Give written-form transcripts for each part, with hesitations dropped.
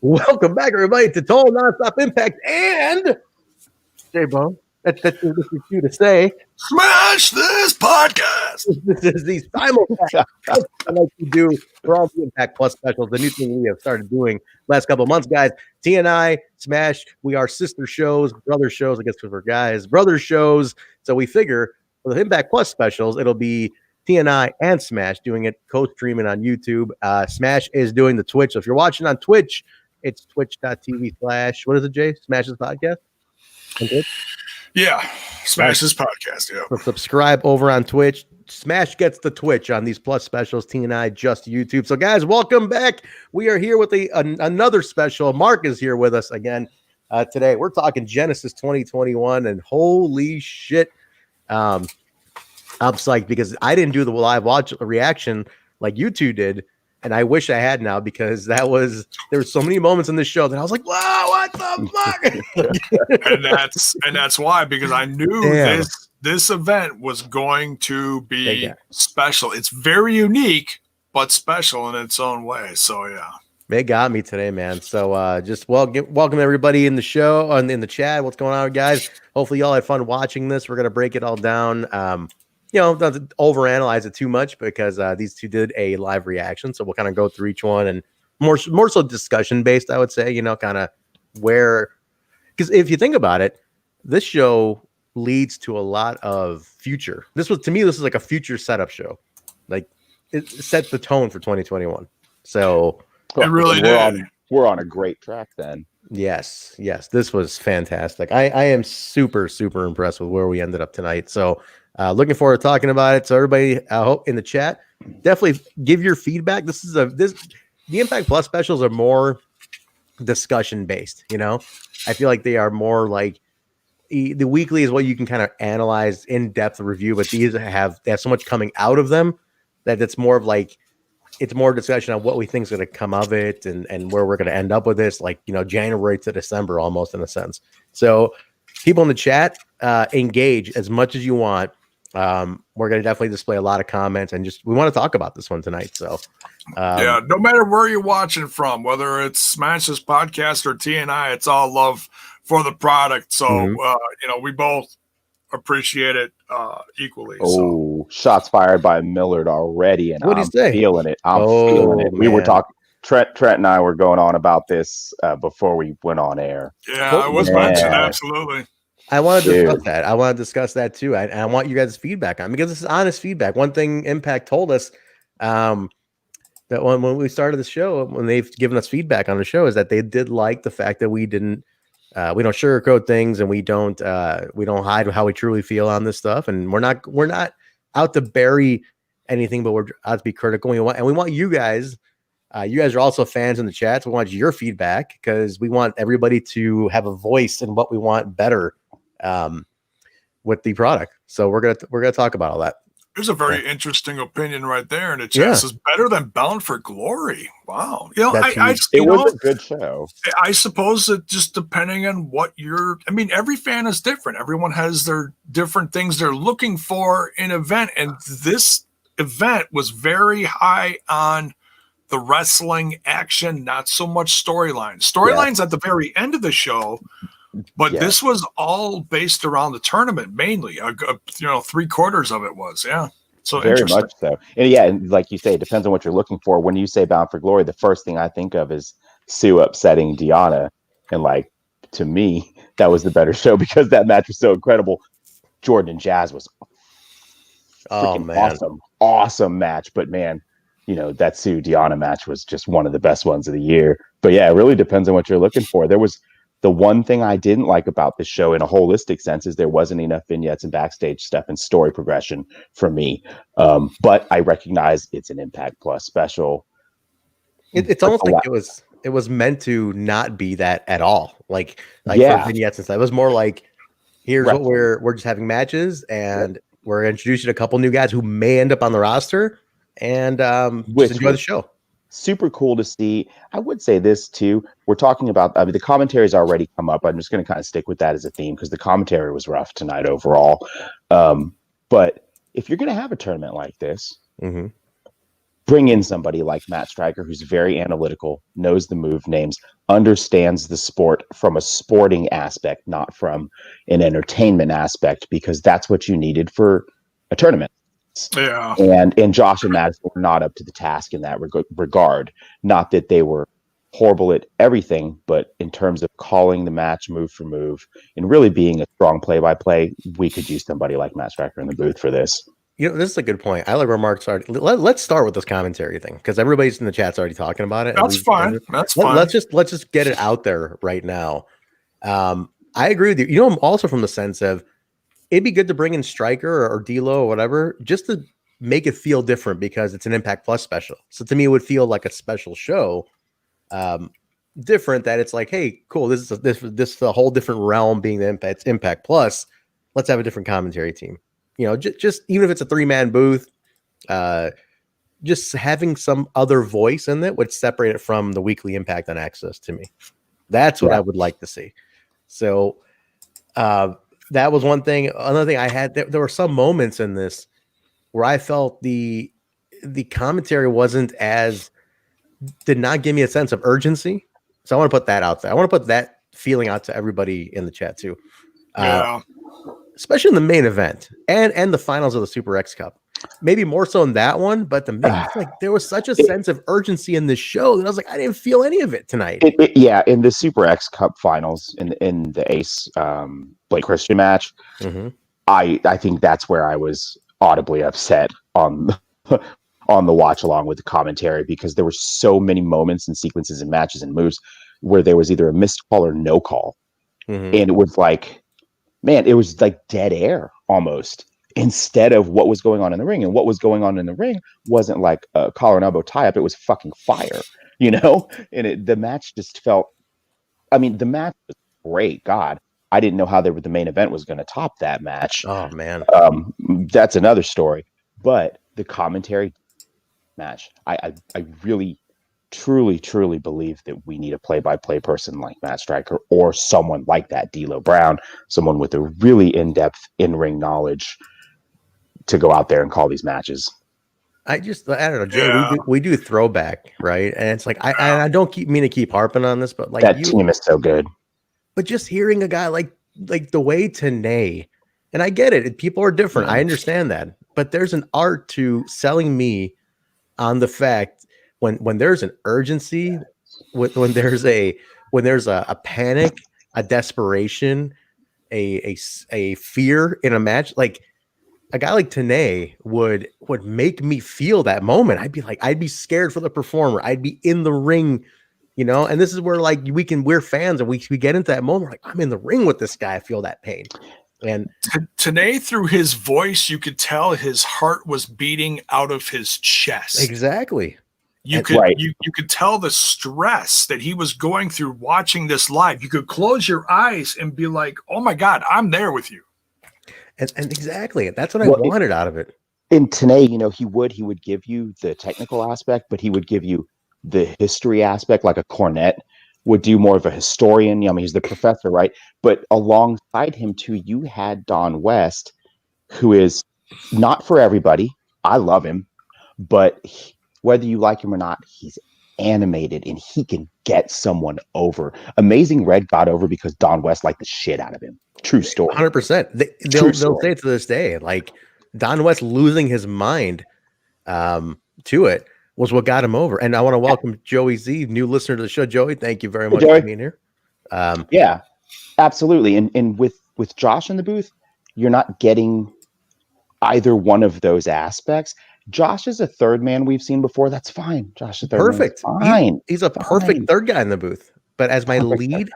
Welcome back, everybody, to Total Nonstop Impact and JAYBONE. That's what you to say. Smash this podcast. This is the Simulcast. I like to do for all the Impact Plus specials, the new thing we have started doing last couple of months, guys. T and I, Smash, we are sister shows, brother shows, I guess for guys, brother shows. So we figure for the Impact Plus specials, it'll be TNI and Smash doing it co-streaming on YouTube. Smash is doing the Twitch. So if you're watching on Twitch, it's twitch.tv/ what is it, Jay? Smash's podcast? Yeah, Smash this podcast. Yeah. So subscribe over on Twitch. Smash gets the Twitch on these Plus specials. TNI just YouTube. So guys, welcome back. We are here with another special. Mark is here with us again today. We're talking Genesis 2021, and holy shit. I'm psyched because I didn't do the live watch reaction like you two did, and I wish I had now because there were so many moments in this show that I was like, "Wow, what the fuck?" and that's why, because I knew this event was going to be special. It's very unique, but special in its own way. So yeah. They got me today, man. So just welcome everybody in the show and in the chat. What's going on, guys? Hopefully y'all had fun watching this. We're gonna break it all down. Not to overanalyze it too much because these two did a live reaction. So we'll kind of go through each one and more so discussion based, I would say, kind of where, because if you think about it, this show leads to a lot of future. This was like a future setup show. Like it sets the tone for 2021. So it really did. We're on a great track then. Yes. This was fantastic. I am super, super impressed with where we ended up tonight. So looking forward to talking about it. So everybody, I hope in the chat, definitely give your feedback. The Impact Plus specials are more discussion based. I feel like they are more like the weekly is what you can kind of analyze in depth review, but these have so much coming out of them that it's more of like, it's more discussion on what we think is going to come of it and where we're going to end up with this, like, January to December, almost in a sense. So people in the chat, engage as much as you want. We're going to definitely display a lot of comments and we want to talk about this one tonight. So, no matter where you're watching from, whether it's Smash's podcast or TNI, it's all love for the product. So, we both appreciate it equally. Oh, shots fired by Millard already, and I'm feeling it. I'm feeling it. We were talking. Trent and I were going on about this before we went on air. Yeah, I was mentioned absolutely. I want to discuss that. I want to discuss that too. I want you guys' feedback on it because this is honest feedback. One thing Impact told us that when we started the show, when they've given us feedback on the show, is that they did like the fact that we don't sugarcoat things and we don't hide how we truly feel on this stuff. And we're not out to bury anything, but we're out to be critical. We want you guys. You guys are also fans in the chat. So we want your feedback because we want everybody to have a voice in what we want better with the product. So we're gonna talk about all that. There's a very interesting opinion right there, and it just is better than Bound for Glory. Wow, it was a good show. I suppose that just depending on what every fan is different. Everyone has their different things they're looking for in an event, and this event was very high on the wrestling action, not so much storylines at the very end of the show, but this was all based around the tournament mainly. 3/4 of it was so very much so. And like you say, it depends on what you're looking for. When you say Bound for Glory, the first thing I think of is Sue upsetting Deanna, and to me that was the better show because that match was so incredible. Jordan and Jazz was awesome match, but man, that Sue Deanna match was just one of the best ones of the year. But yeah, it really depends on what you're looking for. There was the one thing I didn't like about this show in a holistic sense is there wasn't enough vignettes and backstage stuff and story progression for me. But I recognize it's an Impact Plus special. It's almost like it was meant to not be that at all. Like for vignettes and stuff. It was more like, here's what we're just having matches and we're going to introduce you to a couple new guys who may end up on the roster. And just enjoy the show. Super cool to see. I would say this too. We're talking about, the commentary's already come up. I'm just going to kind of stick with that as a theme because the commentary was rough tonight overall. But if you're going to have a tournament like this, bring in somebody like Matt Striker, who's very analytical, knows the move names, understands the sport from a sporting aspect, not from an entertainment aspect, because that's what you needed for a tournament. Yeah. And Josh and Matt were not up to the task in that regard. Not that they were horrible at everything, but in terms of calling the match move for move and really being a strong play-by-play, we could use somebody like Matt Striker in the booth for this. You know, this is a good point. I like where Mark's already. Let's start with this commentary thing because everybody's in the chat's already talking about it. That's fine. That's fine. Let's just get it out there right now. I agree with you. You know, also from the sense of it'd be good to bring in Striker or D'Lo or whatever, just to make it feel different because it's an Impact Plus special. So to me, it would feel like a special show. Different that it's like, hey, cool. This is a whole different realm being the Impact Plus. Let's have a different commentary team. You know, just even if it's a 3-man booth, just having some other voice in it would separate it from the weekly Impact on Access to me. That's what I would like to see. So that was one thing. Another thing I had, there were some moments in this where I felt the commentary did not give me a sense of urgency. So I want to put that out there. I want to put that feeling out to everybody in the chat too. Especially in the main event and the finals of the Super X Cup. Maybe more so in that one, but like there was such a sense of urgency in this show that I was like, I didn't feel any of it tonight. In the Super X Cup finals, in the Ace Blake Christian match, I think that's where I was audibly upset on the watch along with the commentary, because there were so many moments and sequences and matches and moves where there was either a missed call or no call, and it was like, man, it was like dead air almost, instead of what was going on in the ring. And what was going on in the ring wasn't like a collar and elbow tie-up. It was fucking fire, you know? And the match just felt, I mean, the match was great. God, I didn't know how the main event was going to top that match. Oh, man. That's another story. But the commentary match, I really, truly believe that we need a play-by-play person like Matt Striker, or someone like that, D'Lo Brown, someone with a really in-depth in-ring knowledge to go out there and call these matches. I don't know, Jay. We do throwback, right? And it's like I don't mean to keep harping on this, but like that team is so good. But just hearing a guy like the way Tenay, and I get it, people are different. I understand that, but there's an art to selling me on the fact when there's an urgency, when there's a panic, a desperation, a fear in a match, like a guy like Tenay would make me feel that moment. I'd be scared for the performer. I'd be in the ring, you know. And this is where like we're fans and we get into that moment. Like, I'm in the ring with this guy. I feel that pain. And Tenay, through his voice, you could tell his heart was beating out of his chest. Exactly. You could tell the stress that he was going through watching this live. You could close your eyes and be like, "Oh my God, I'm there with you." And exactly, that's what I wanted out of it. In Tenay, you know, he would give you the technical aspect, but he would give you the history aspect, like a Cornette would do more of a historian. I mean, he's the professor, right? But alongside him too, you had Don West, who is not for everybody. I love him, but whether you like him or not, he's animated and he can get someone over. Amazing Red got over because Don West liked the shit out of him. True story. 100%. They'll say it to this day. Like Don West losing his mind to it was what got him over. And I want to welcome Joey Z, new listener to the show. Joey, thank you very much for being here. Yeah, absolutely. And with Josh in the booth, you're not getting either one of those aspects. Josh is a third man we've seen before. That's fine. Josh is perfect. Fine. He's a perfect third guy in the booth. But as my lead,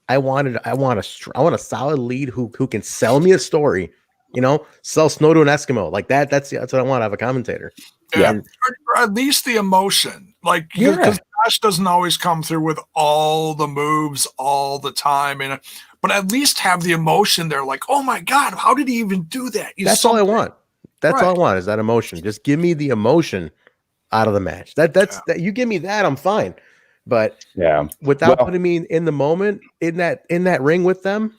I want a solid lead who can sell me a story. You know, sell snow to an Eskimo like that. That's what I want out of a commentator. Yeah, or at least the emotion. Like, because Josh doesn't always come through with all the moves all the time, but at least have the emotion there. Like, oh my God, how did he even do that? That's all I want. That's all I want is that emotion. Just give me the emotion out of the match. That you give me that, I'm fine. But without putting me in the moment in that ring with them,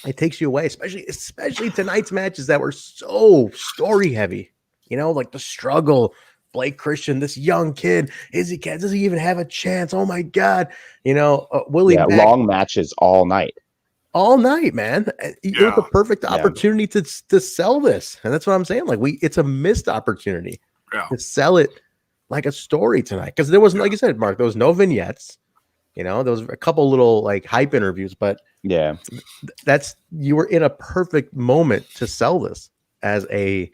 it takes you away. Especially tonight's matches that were so story heavy. You know, like the struggle, Blake Christian, this young kid, does he even have a chance? Oh my God. Willie Yeah, Mack, long matches all night. all night, man. It was a perfect opportunity to sell this. And that's what I'm saying. Like it's a missed opportunity to sell it like a story tonight. Because there wasn't, like you said, Mark, there was no vignettes. There was a couple little like hype interviews, but yeah, you were in a perfect moment to sell this as a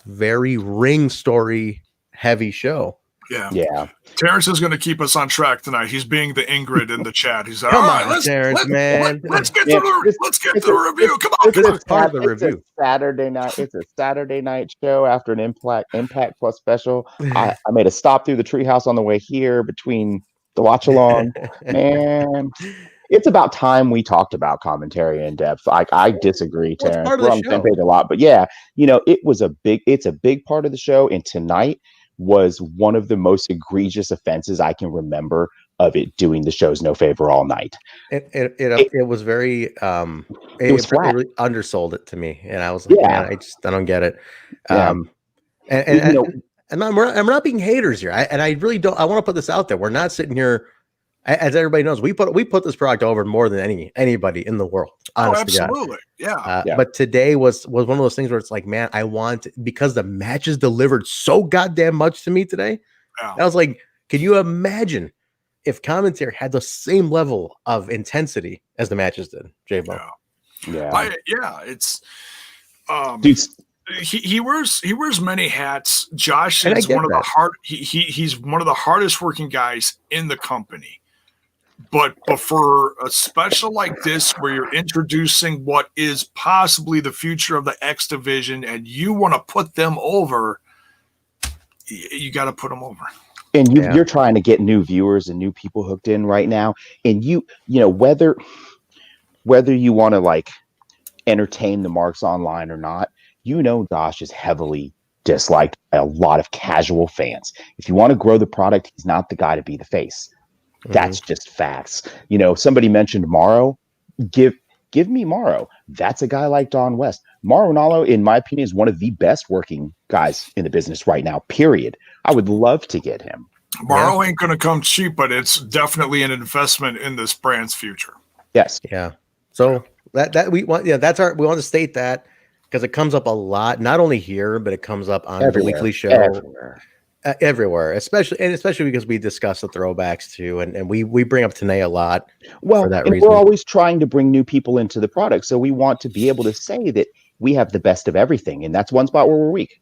very ring story heavy show. Yeah. Terrence is going to keep us on track tonight. He's being the Ingrid in the chat. He's like, come all on, right, Terrence, man. Let's get to the review. Come on. This is part of the review. It's a Saturday night. It's a Saturday night show after an Impact Plus special. I made a stop through the treehouse on the way here between the watch along. Man, it's about time we talked about commentary in depth. I disagree, Terrence. We're on the same page a lot, but yeah, it's a big part of the show, and tonight was one of the most egregious offenses I can remember of it doing the show's no favor all night. It was very it was flat. Really undersold it to me, and I was like, man, I don't get it. And I'm not being haters here. I really don't. I want to put this out there. We're not sitting here, as everybody knows, we put this product over more than anybody in the world. Honestly, absolutely, But today was one of those things where it's like, man, because the matches delivered so goddamn much to me today. I was like, can you imagine if commentary had the same level of intensity as the matches did, JAYBONE? It's dude. He wears many hats. Josh is one of the he's one of the hardest working guys in the company. But for a special like this, where you're introducing what is possibly the future of the X division, and you want to put them over, you got to put them over. And you're trying to get new viewers and new people hooked in right now. And whether you want to like entertain the Marks online or not, Josh is heavily disliked by a lot of casual fans. If you want to grow the product, he's not the guy to be the face. That's just facts. Somebody mentioned Morrow. Give me Morrow. That's a guy like Don West. Mauro Ranallo, in my opinion, is one of the best working guys in the business right now, period. I would love to get him. Morrow ain't going to come cheap, but it's definitely an investment in this brand's future. Yes. Yeah. So that we want, we want to state that because it comes up a lot, not only here, but it comes up on the weekly show. Everywhere, especially because we discuss the throwbacks too, and we bring up Tenay a lot. Well, for that and reason. We're always trying to bring new people into the product, so we want to be able to say that we have the best of everything, and that's one spot where we're weak.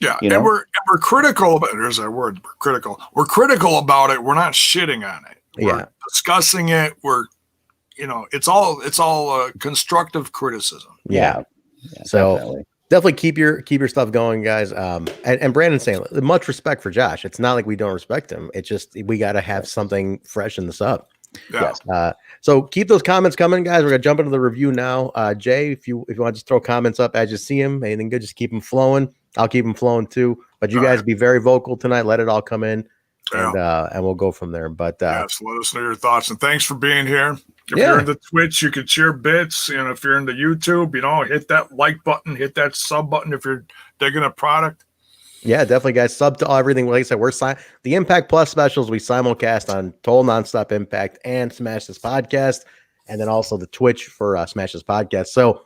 Yeah, and we're critical about. There's our word. We're critical. We're critical about it. We're not shitting on it. We're discussing it. We're, it's all constructive criticism. Yeah. So. Definitely keep your stuff going, guys. And Brandon saying much respect for Josh. It's not like we don't respect him. It's just we got to have something fresh in the sub. Yeah. So keep those comments coming, guys. We're gonna jump into the review now. Jay, if you want to just throw comments up as you see them, anything good, just keep them flowing. I'll keep them flowing too. But you guys be very vocal tonight. Let it all come in, and we'll go from there. But so let us know your thoughts, and thanks for being here. If you're in the Twitch, you can cheer bits. And if you're in the YouTube, hit that like button, hit that sub button if you're digging a product. Yeah, definitely, guys. Sub to everything. Like I said, we're the Impact Plus specials. We simulcast on Total Nonstop Impact and Smash This Podcast, and then also the Twitch for Smash This Podcast. So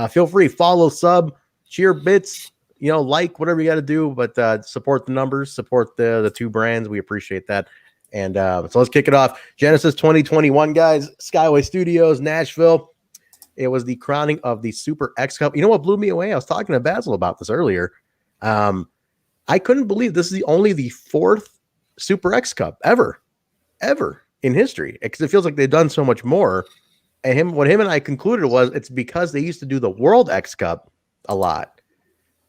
feel free, follow, sub, cheer bits, like whatever you got to do, but support the numbers, support the two brands. We appreciate that. And so let's kick it off. Genesis 2021, guys. Skyway Studios, Nashville. It was the crowning of the Super X Cup. You know what blew me away? I was talking to Basil about this earlier. I couldn't believe this is only the fourth Super X Cup ever in history. Because it feels like they've done so much more. And what him and I concluded was it's because they used to do the World X Cup a lot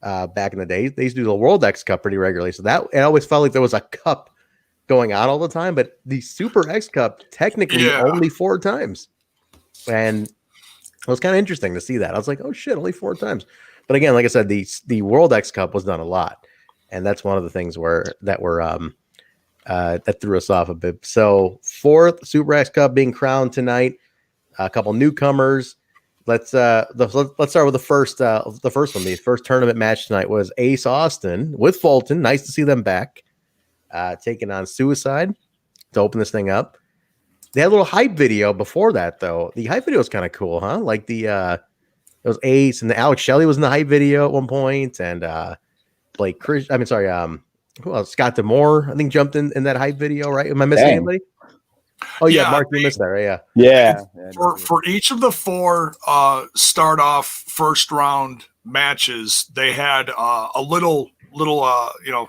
back in the day. They used to do the World X Cup pretty regularly. So that it always felt like there was a cup going on all the time, but the Super X Cup technically only 4 times. And it was kind of interesting to see that. I was like, oh shit, only 4 times. But again, like I said, the World X Cup was done a lot. And that's one of the things that threw us off a bit. So 4th Super X Cup being crowned tonight. A couple newcomers. let's start with the first one. The first tournament match tonight was Ace Austin with Fulton. Nice to see them back, taking on Suicide to open this thing up. They had a little hype video before that, though. The hype video was kind of cool, huh? Like it was Ace and Alex Shelley was in the hype video at one point, and Blake Chris. I mean, sorry, who else? Scott Demore, I think, jumped in that hype video, right? Am I missing anybody? Oh yeah, Mark, you missed that, right? Yeah. For each of the 4 start off first round matches, they had a little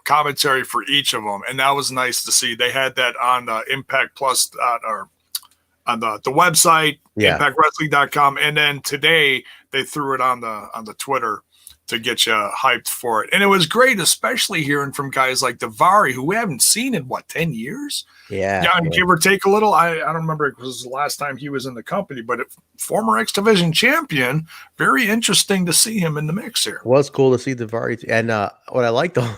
commentary for each of them, and that was nice to see. They had that on Impact Plus or on the website, ImpactWrestling.com, and then today they threw it on the Twitter to get you hyped for it. And it was great, especially hearing from guys like Davari, who we haven't seen in 10 years. Yeah, give or take a little. I don't remember, it was the last time he was in the company, but former X Division champion. Very interesting to see him in the mix here. It was cool to see Davari. And what I liked, though,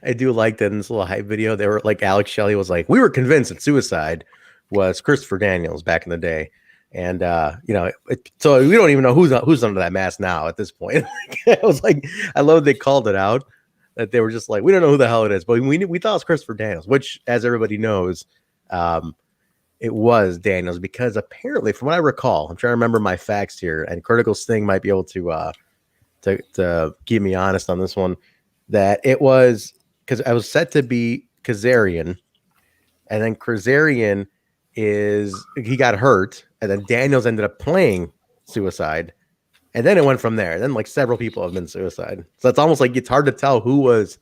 I do like that in this little hype video, they were like, Alex Shelley was like, we were convinced that Suicide was Christopher Daniels back in the day. And so we don't even know who's under that mask now at this point. I was like, I love they called it out, that they were just like, we don't know who the hell it is, but we thought it was Christopher Daniels, which, as everybody knows, it was Daniels, because apparently, from what I recall, I'm trying to remember my facts here, and Critical Sting might be able to keep me honest on this one, that it was because I was set to be Kazarian, and then Kazarian he got hurt, and then Daniels ended up playing Suicide, and then it went from there. Then like several people have been Suicide, so it's almost like it's hard to tell who was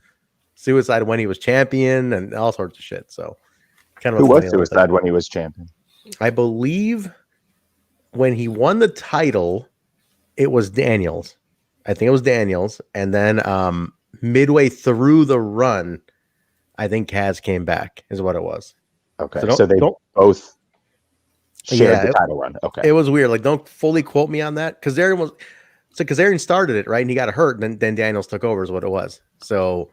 Suicide when he was champion and all sorts of shit. So kind of who was Suicide when he was champion? I believe when he won the title, it was Daniels. I think it was Daniels, and then midway through the run, I think Kaz came back, is what it was. Okay, so they both shared the title run. Okay, it was weird. Like, don't fully quote me on that, because Kazarian started it, right, and he got hurt, and then Daniels took over, is what it was. So,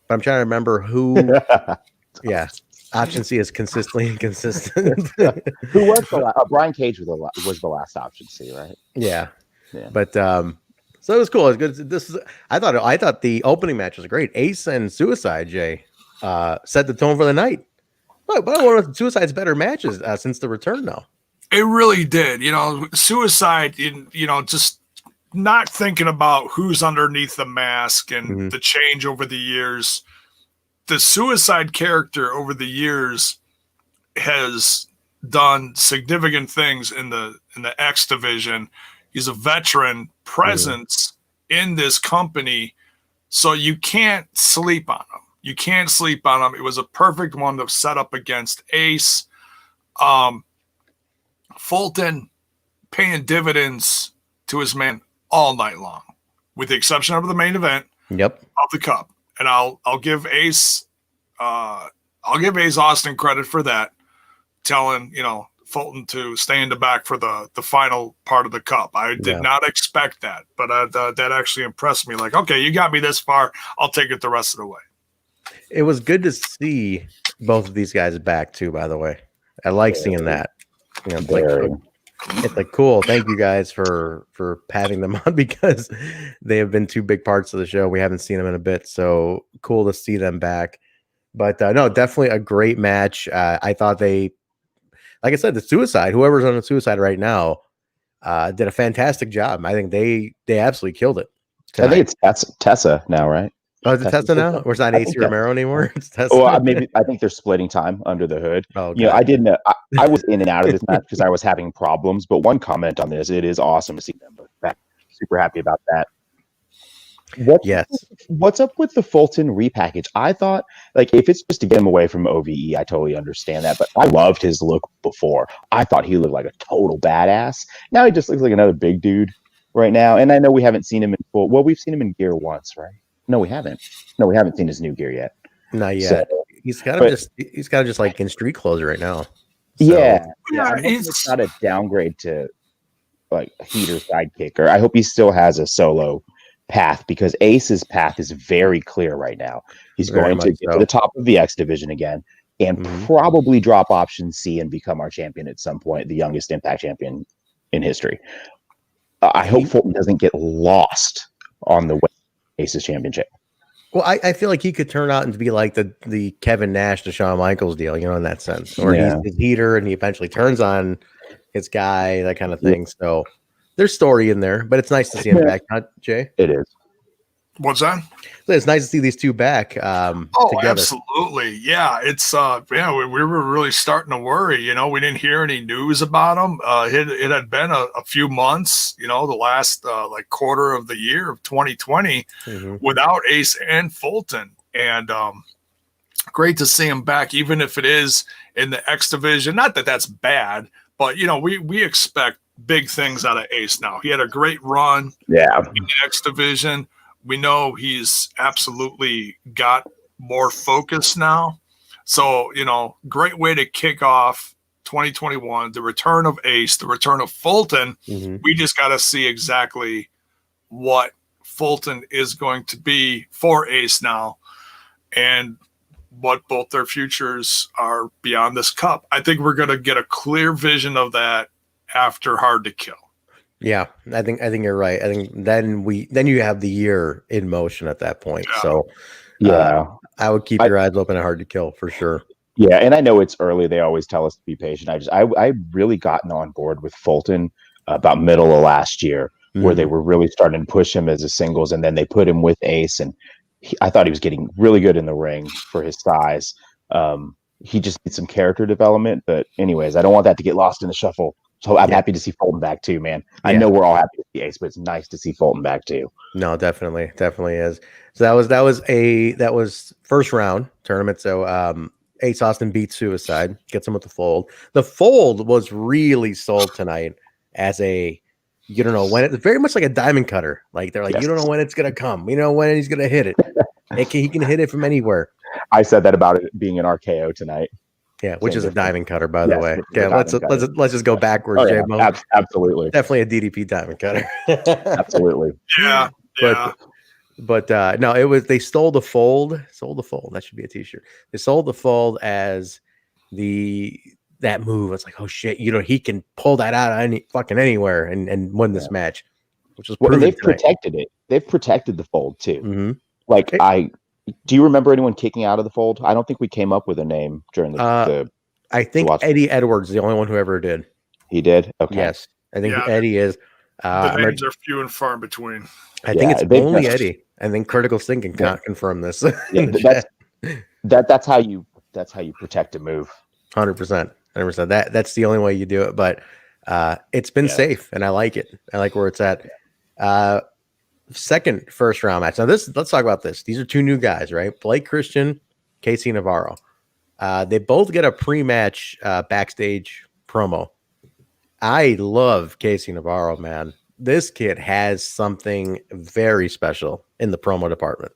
but I'm trying to remember who. Yeah, option C is consistently inconsistent. Who was the last? Brian Cage was the last option C, right? Yeah. But so it was cool. It was good. I thought the opening match was great. Ace and Suicide, Jay, set the tone for the night. But one of Suicide's better matches since the return, though. It really did. Suicide, just not thinking about who's underneath the mask and the change over the years. The Suicide character over the years has done significant things in the X division. He's a veteran presence in this company, so you can't sleep on him. It was a perfect one to set up against Ace. Fulton paying dividends to his man all night long, with the exception of the main event of the Cup. And I'll give Ace Austin credit for that, telling Fulton to stay in the back for the final part of the Cup. I did not expect that, but that actually impressed me. Like, okay, you got me this far, I'll take it the rest of the way. It was good to see both of these guys back too, by the way. I like seeing that. It's like cool. Thank you guys for having them on, because they have been two big parts of the show. We haven't seen them in a bit, so cool to see them back. But no, definitely a great match. I thought like I said, the Suicide, whoever's on the Suicide right now, did a fantastic job. I think they absolutely killed it tonight. I think it's Tessa now, right? Oh, is it Tessa now? Or it's not AC Romero anymore? It's Tessa. Well, maybe I think they're splitting time under the hood. Oh, okay. I didn't. I was in and out of this match because I was having problems. But one comment on this: it is awesome to see them back. Super happy about that. What's up with the Fulton repackage? I thought, like, if it's just to get him away from OVE, I totally understand that. But I loved his look before. I thought he looked like a total badass. Now he just looks like another big dude right now. And I know we haven't seen him in full. Well, we've seen him in gear once, right? No, we haven't. No, we haven't seen his new gear yet. Not yet. So, he's got to just like in street clothes right now. So. Yeah. It's not a downgrade to like a heater sidekick. Or I hope he still has a solo path, because Ace's path is very clear right now. He's going to get to the top of the X division again and probably drop option C and become our champion at some point, the youngest Impact champion in history. I hope Fulton doesn't get lost on the way to Aces Championship. Well, I feel like he could turn out and to be like the Kevin Nash to Shawn Michaels deal, in that sense, or he's his heater and he eventually turns on his guy, that kind of thing. So there's story in there, but it's nice to see him back, huh, Jay? It is. What's that? It's nice to see these two back. Oh, together. Absolutely. Yeah. It's we were really starting to worry. We didn't hear any news about them. It had been a few months, the last like quarter of the year of 2020 without Ace and Fulton. And great to see him back, even if it is in the X division. Not that that's bad, but we expect big things out of Ace now. He had a great run in the X division. We know he's absolutely got more focus now. So, great way to kick off 2021, the return of Ace, the return of Fulton. We just got to see exactly what Fulton is going to be for Ace now and what both their futures are beyond this cup. I think we're going to get a clear vision of that after Hard to Kill. Yeah, I think you're right. I think then you have the year in motion at that point. Yeah. So I would keep your eyes open at Hard to Kill for sure. Yeah, and I know it's early. They always tell us to be patient. I really gotten on board with Fulton about middle of last year, where they were really starting to push him as a singles, and then they put him with Ace, and I thought he was getting really good in the ring for his size. He just needs some character development, but anyways, I don't want that to get lost in the shuffle. So I'm happy to see Fulton back too, man. I know we're all happy to see Ace, but it's nice to see Fulton back too. No, definitely is. So that was first round tournament. So Ace Austin beats Suicide, gets him with the fold. The fold was really sold tonight as you don't know when. It's very much like a diamond cutter. Like they're like, you don't know when it's gonna come. You know when he's gonna hit it. He can hit it from anywhere. I said that about it being an RKO tonight. Yeah, which is a diamond cutter, by the way. Yeah, let's just go backwards, JAYBONE. Absolutely, definitely a DDP diamond cutter. Absolutely. Yeah. But no, it was they stole the fold. Sold the fold. That should be a t-shirt. They sold the fold as that move. It's like, oh shit, he can pull that out anywhere and win this match, which was and they've protected it. They've protected the fold too. Like do you remember anyone kicking out of the fold? I don't think we came up with a name during the I think Eddie Edwards is the only one who ever did. He did? Okay. Yes. I think Eddie is. The names are few and far in between. I think it's only Eddie. I think Critical Thinking can confirm this. That's how you protect a move. 100%. That's the only way you do it. But it's been safe, and I like it. I like where it's at. Second first round match. Now let's talk about this. These are two new guys, right? Blake Christian, Casey Navarro. They both get a pre-match backstage promo. I love Casey Navarro, man. This kid has something very special in the promo department.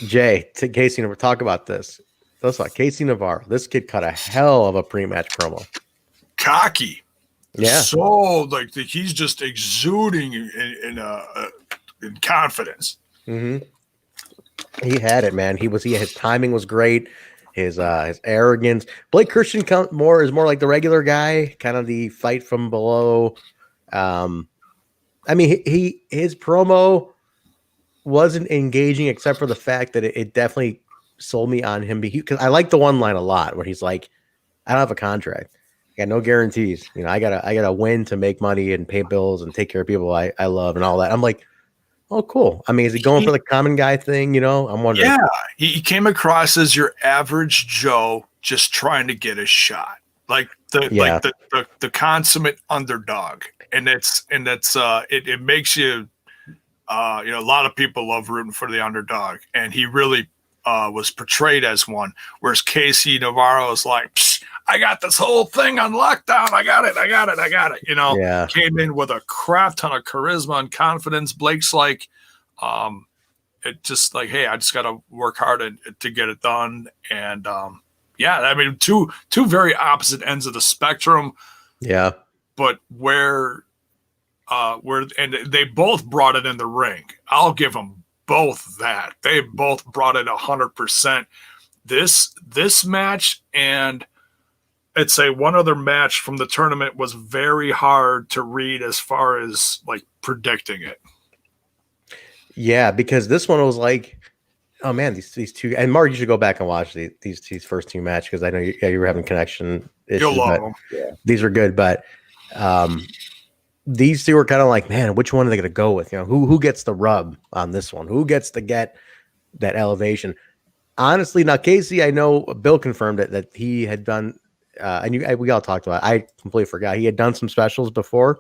Jay, to Casey, talk about this. Let's talk Casey Navarro. This kid cut a hell of a pre-match promo. Cocky. Yeah. So like he's just exuding in confidence. He had it, man. His timing was great. His arrogance. Blake Christian is more like the regular guy, kind of the fight from below. I mean, his promo wasn't engaging except for the fact that it definitely sold me on him because I like the one line a lot where he's like, I don't have a contract. I got no guarantees. I gotta win to make money and pay bills and take care of people I love and all that. I'm like, oh, cool. I mean, is he going for the common guy thing? I'm wondering. Yeah, he came across as your average Joe just trying to get a shot, like the consummate underdog, and it makes you, a lot of people love rooting for the underdog, and he really was portrayed as one. Whereas Casey Navarro is like, I got this whole thing on lockdown. I got it. Came in with a crap ton of charisma and confidence. Blake's like, it just like, hey, I just got to work hard to get it done. And I mean, two very opposite ends of the spectrum. Yeah, but where and they both brought it in the ring. I'll give them both that. They both brought it 100%. This match and I'd say one other match from the tournament was very hard to read as far as like predicting it. Yeah, because this one was like, oh man, these two, and Mark, you should go back and watch these first two matches because I know you were having connection issues. You'll love them. Yeah. These are good, but these two are kind of like, man, which one are they going to go with? You know, who gets the rub on this one? Who gets to get that elevation? Honestly, now Casey, I know Bill confirmed it that he had done, and we all talked about it. I completely forgot he had done some specials before.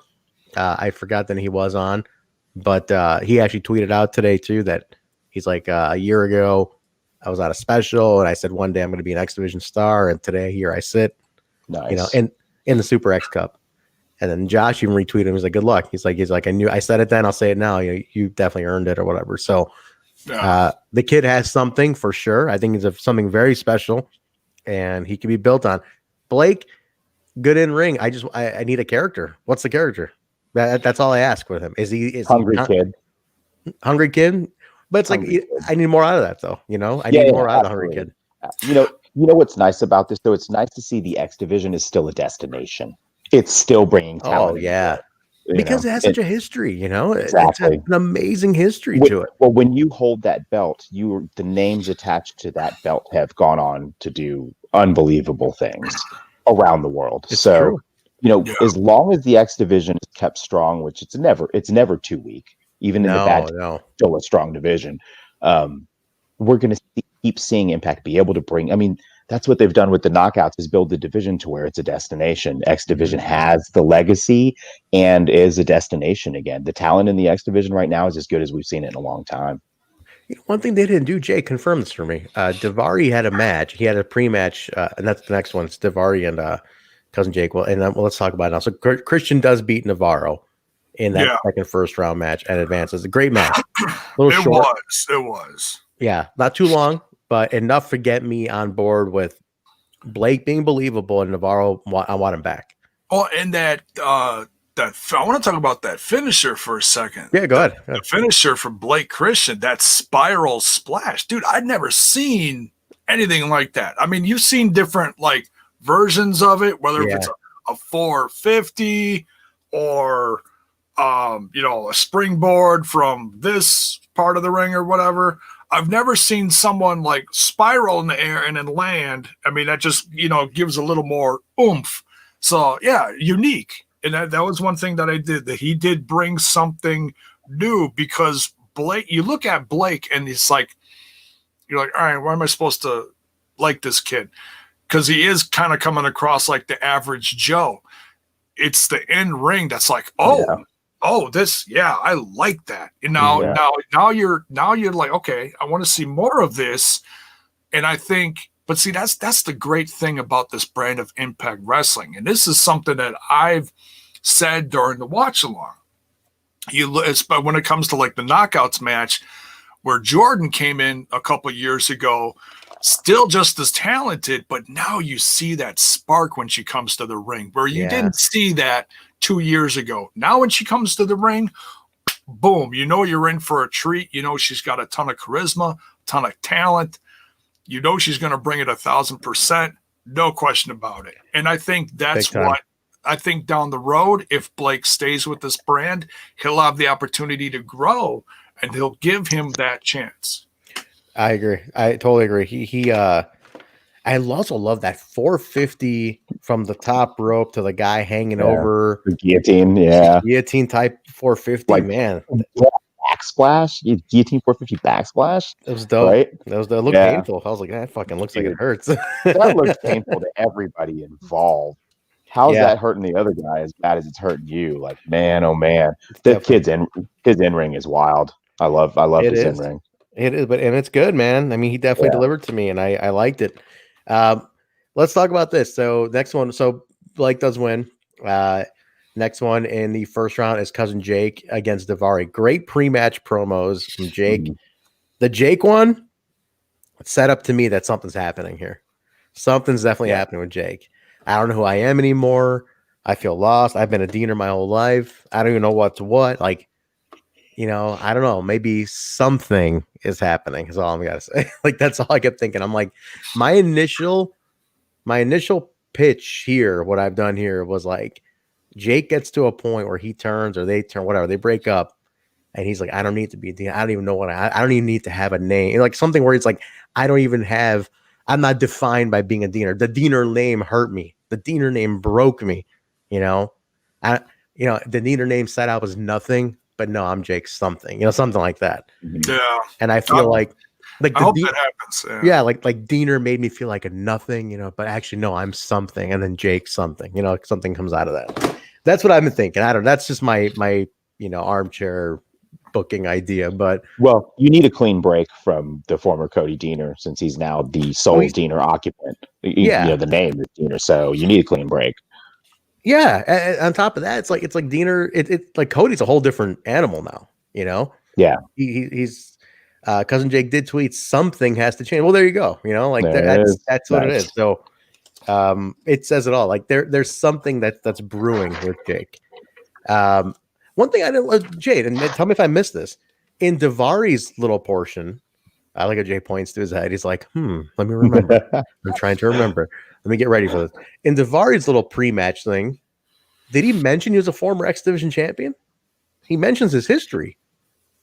I forgot that he was on, but he actually tweeted out today too that he's like, a year ago I was at a special and I said one day I'm going to be an X Division star, and today here I sit, Nice. you know, in the Super X Cup. And then Josh even retweeted him. He's like, good luck. He's like, I said it then, I'll say it now. You definitely earned it or whatever. So the kid has something for sure. I think it's something very special and he can be built on. Blake, good in ring. I need a character. What's the character? That's all I ask with him. Is Hungry he kid? Hungry kid? But it's Hungry like, kid. I need more out of that though. You know, I need more out of the Hungry kid. You know what's nice about this though? It's nice to see the X Division is still a destination. It's still bringing talent. Oh yeah. Because it has such a history, you know. Exactly. It's an amazing history to it. Well, when you hold that belt, the names attached to that belt have gone on to do unbelievable things around the world. It's so, true. you know, as long as the X Division is kept strong, which it's never too weak, even in the bad, still a strong division. We're going to keep seeing Impact be able to bring. I mean, that's what they've done with the knockouts is build the division to where it's a destination. X Division has the legacy and is a destination again. The talent in the X Division right now is as good as we've seen it in a long time. One thing they didn't do, Jay, confirm this for me. Daivari had a match. He had a pre-match, and that's the next one. It's Daivari and Cousin Jake. Well, let's talk about it now. So Christian does beat Navarro in that second first round match and advances. A great match. It was. Yeah, not too long, but enough to get me on board with Blake being believable and Navarro. I want him back. Oh, and that I want to talk about that finisher for a second. Yeah, go ahead. The finisher for Blake Christian, that spiral splash, dude. I'd never seen anything like that. I mean, you've seen different like versions of it, whether if it's a 450 or a springboard from this part of the ring or whatever. I've never seen someone like spiral in the air and then land. I mean, that just, gives a little more oomph. So yeah, unique. And that was one thing that I did, that he did bring something new, because Blake, you look at Blake and it's like, you're like, all right, why am I supposed to like this kid? Because he is kind of coming across like the average Joe. It's the in ring that's like, I like that. And now you're like, okay, I want to see more of this. And I think, but see, that's the great thing about this brand of Impact Wrestling. And this is something that I've said during the watch along. But when it comes to like the knockouts match where Jordan came in a couple of years ago, still just as talented, but now you see that spark when she comes to the ring, where you didn't see that 2 years ago. Now when she comes to the ring, boom, you're in for a treat. She's got a ton of charisma, a ton of talent. She's going to bring it 1,000%, no question about it. And I think that's what I think down the road, if Blake stays with this brand, he'll have the opportunity to grow, and he'll give him that chance. I agree. I totally agree. I also love that 450 from the top rope to the guy hanging over the guillotine. Guillotine type 450, like, man. Backsplash, guillotine 450 backsplash. It was dope. Right? It looked painful. I was like, that fucking looks like it hurts. That looks painful to everybody involved. How's that hurting the other guy as bad as it's hurting you? Like, man, oh man, his in ring is wild. I love his in ring. It is, and it's good, man. I mean, he definitely delivered to me, and I liked it. Let's talk about this. So next one. So Blake does win. Next one in the first round is Cousin Jake against Daivari. Great pre-match promos from Jake. Mm-hmm. The Jake one set up to me that something's happening here. Something's definitely happening with Jake. I don't know who I am anymore. I feel lost. I've been a Diener my whole life. I don't even know what's what. Like, I don't know. Maybe something is happening is all I'm going to say. Like, that's all I kept thinking. I'm like, my initial pitch here, what I've done here was like Jake gets to a point where he turns or they turn, whatever, they break up. And he's like, I don't need to be a Diener. I don't even know what I don't even need to have a name. Like something where it's like, I'm not defined by being a Diener. The Diener name hurt me. The Diener name broke me. The Diener name set out as nothing, but no, I'm Jake something, something like that. Yeah. And I feel like I hope that happens. Yeah, like Diener made me feel like a nothing, but actually no, I'm something, and then Jake something, something comes out of that. That's what I've been thinking. That's just my armchair booking idea, but well, you need a clean break from the former Cody Diener since he's now the sole Diener occupant. The name is Diener, so you need a clean break. Yeah, and on top of that, it's like Diener. It's like Cody's a whole different animal now. Yeah, he's cousin Jake did tweet something has to change. Well, there you go. That's what it is. So it says it all. Like there's something that's brewing with Jake. One thing I didn't, Jade, and tell me if I missed this. In Davari's little portion, I like how Jay points to his head. He's like, let me remember. I'm trying to remember. Let me get ready for this. In Davari's little pre-match thing, did he mention he was a former X Division champion? He mentions his history.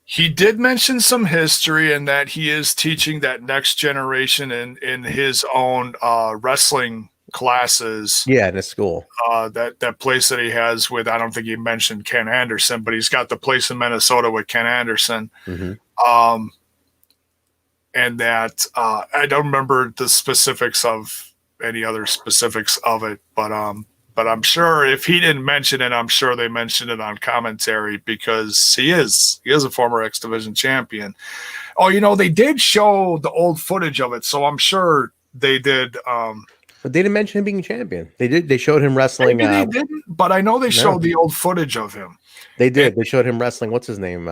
He did mention some history and that he is teaching that next generation in his own wrestling classes. Yeah, in his school. That place that he has with, I don't think he mentioned Ken Anderson, but he's got the place in Minnesota with Ken Anderson. Mm-hmm. And that I don't remember the specifics of any other specifics of it, but I'm sure if he didn't mention it, I'm sure they mentioned it on commentary because he is a former X Division champion. Oh, they did show the old footage of it, so I'm sure they did. But they didn't mention him being champion. They did. They showed him wrestling. Maybe they didn't, but I know they showed the old footage of him. They did. They showed him wrestling. What's his name?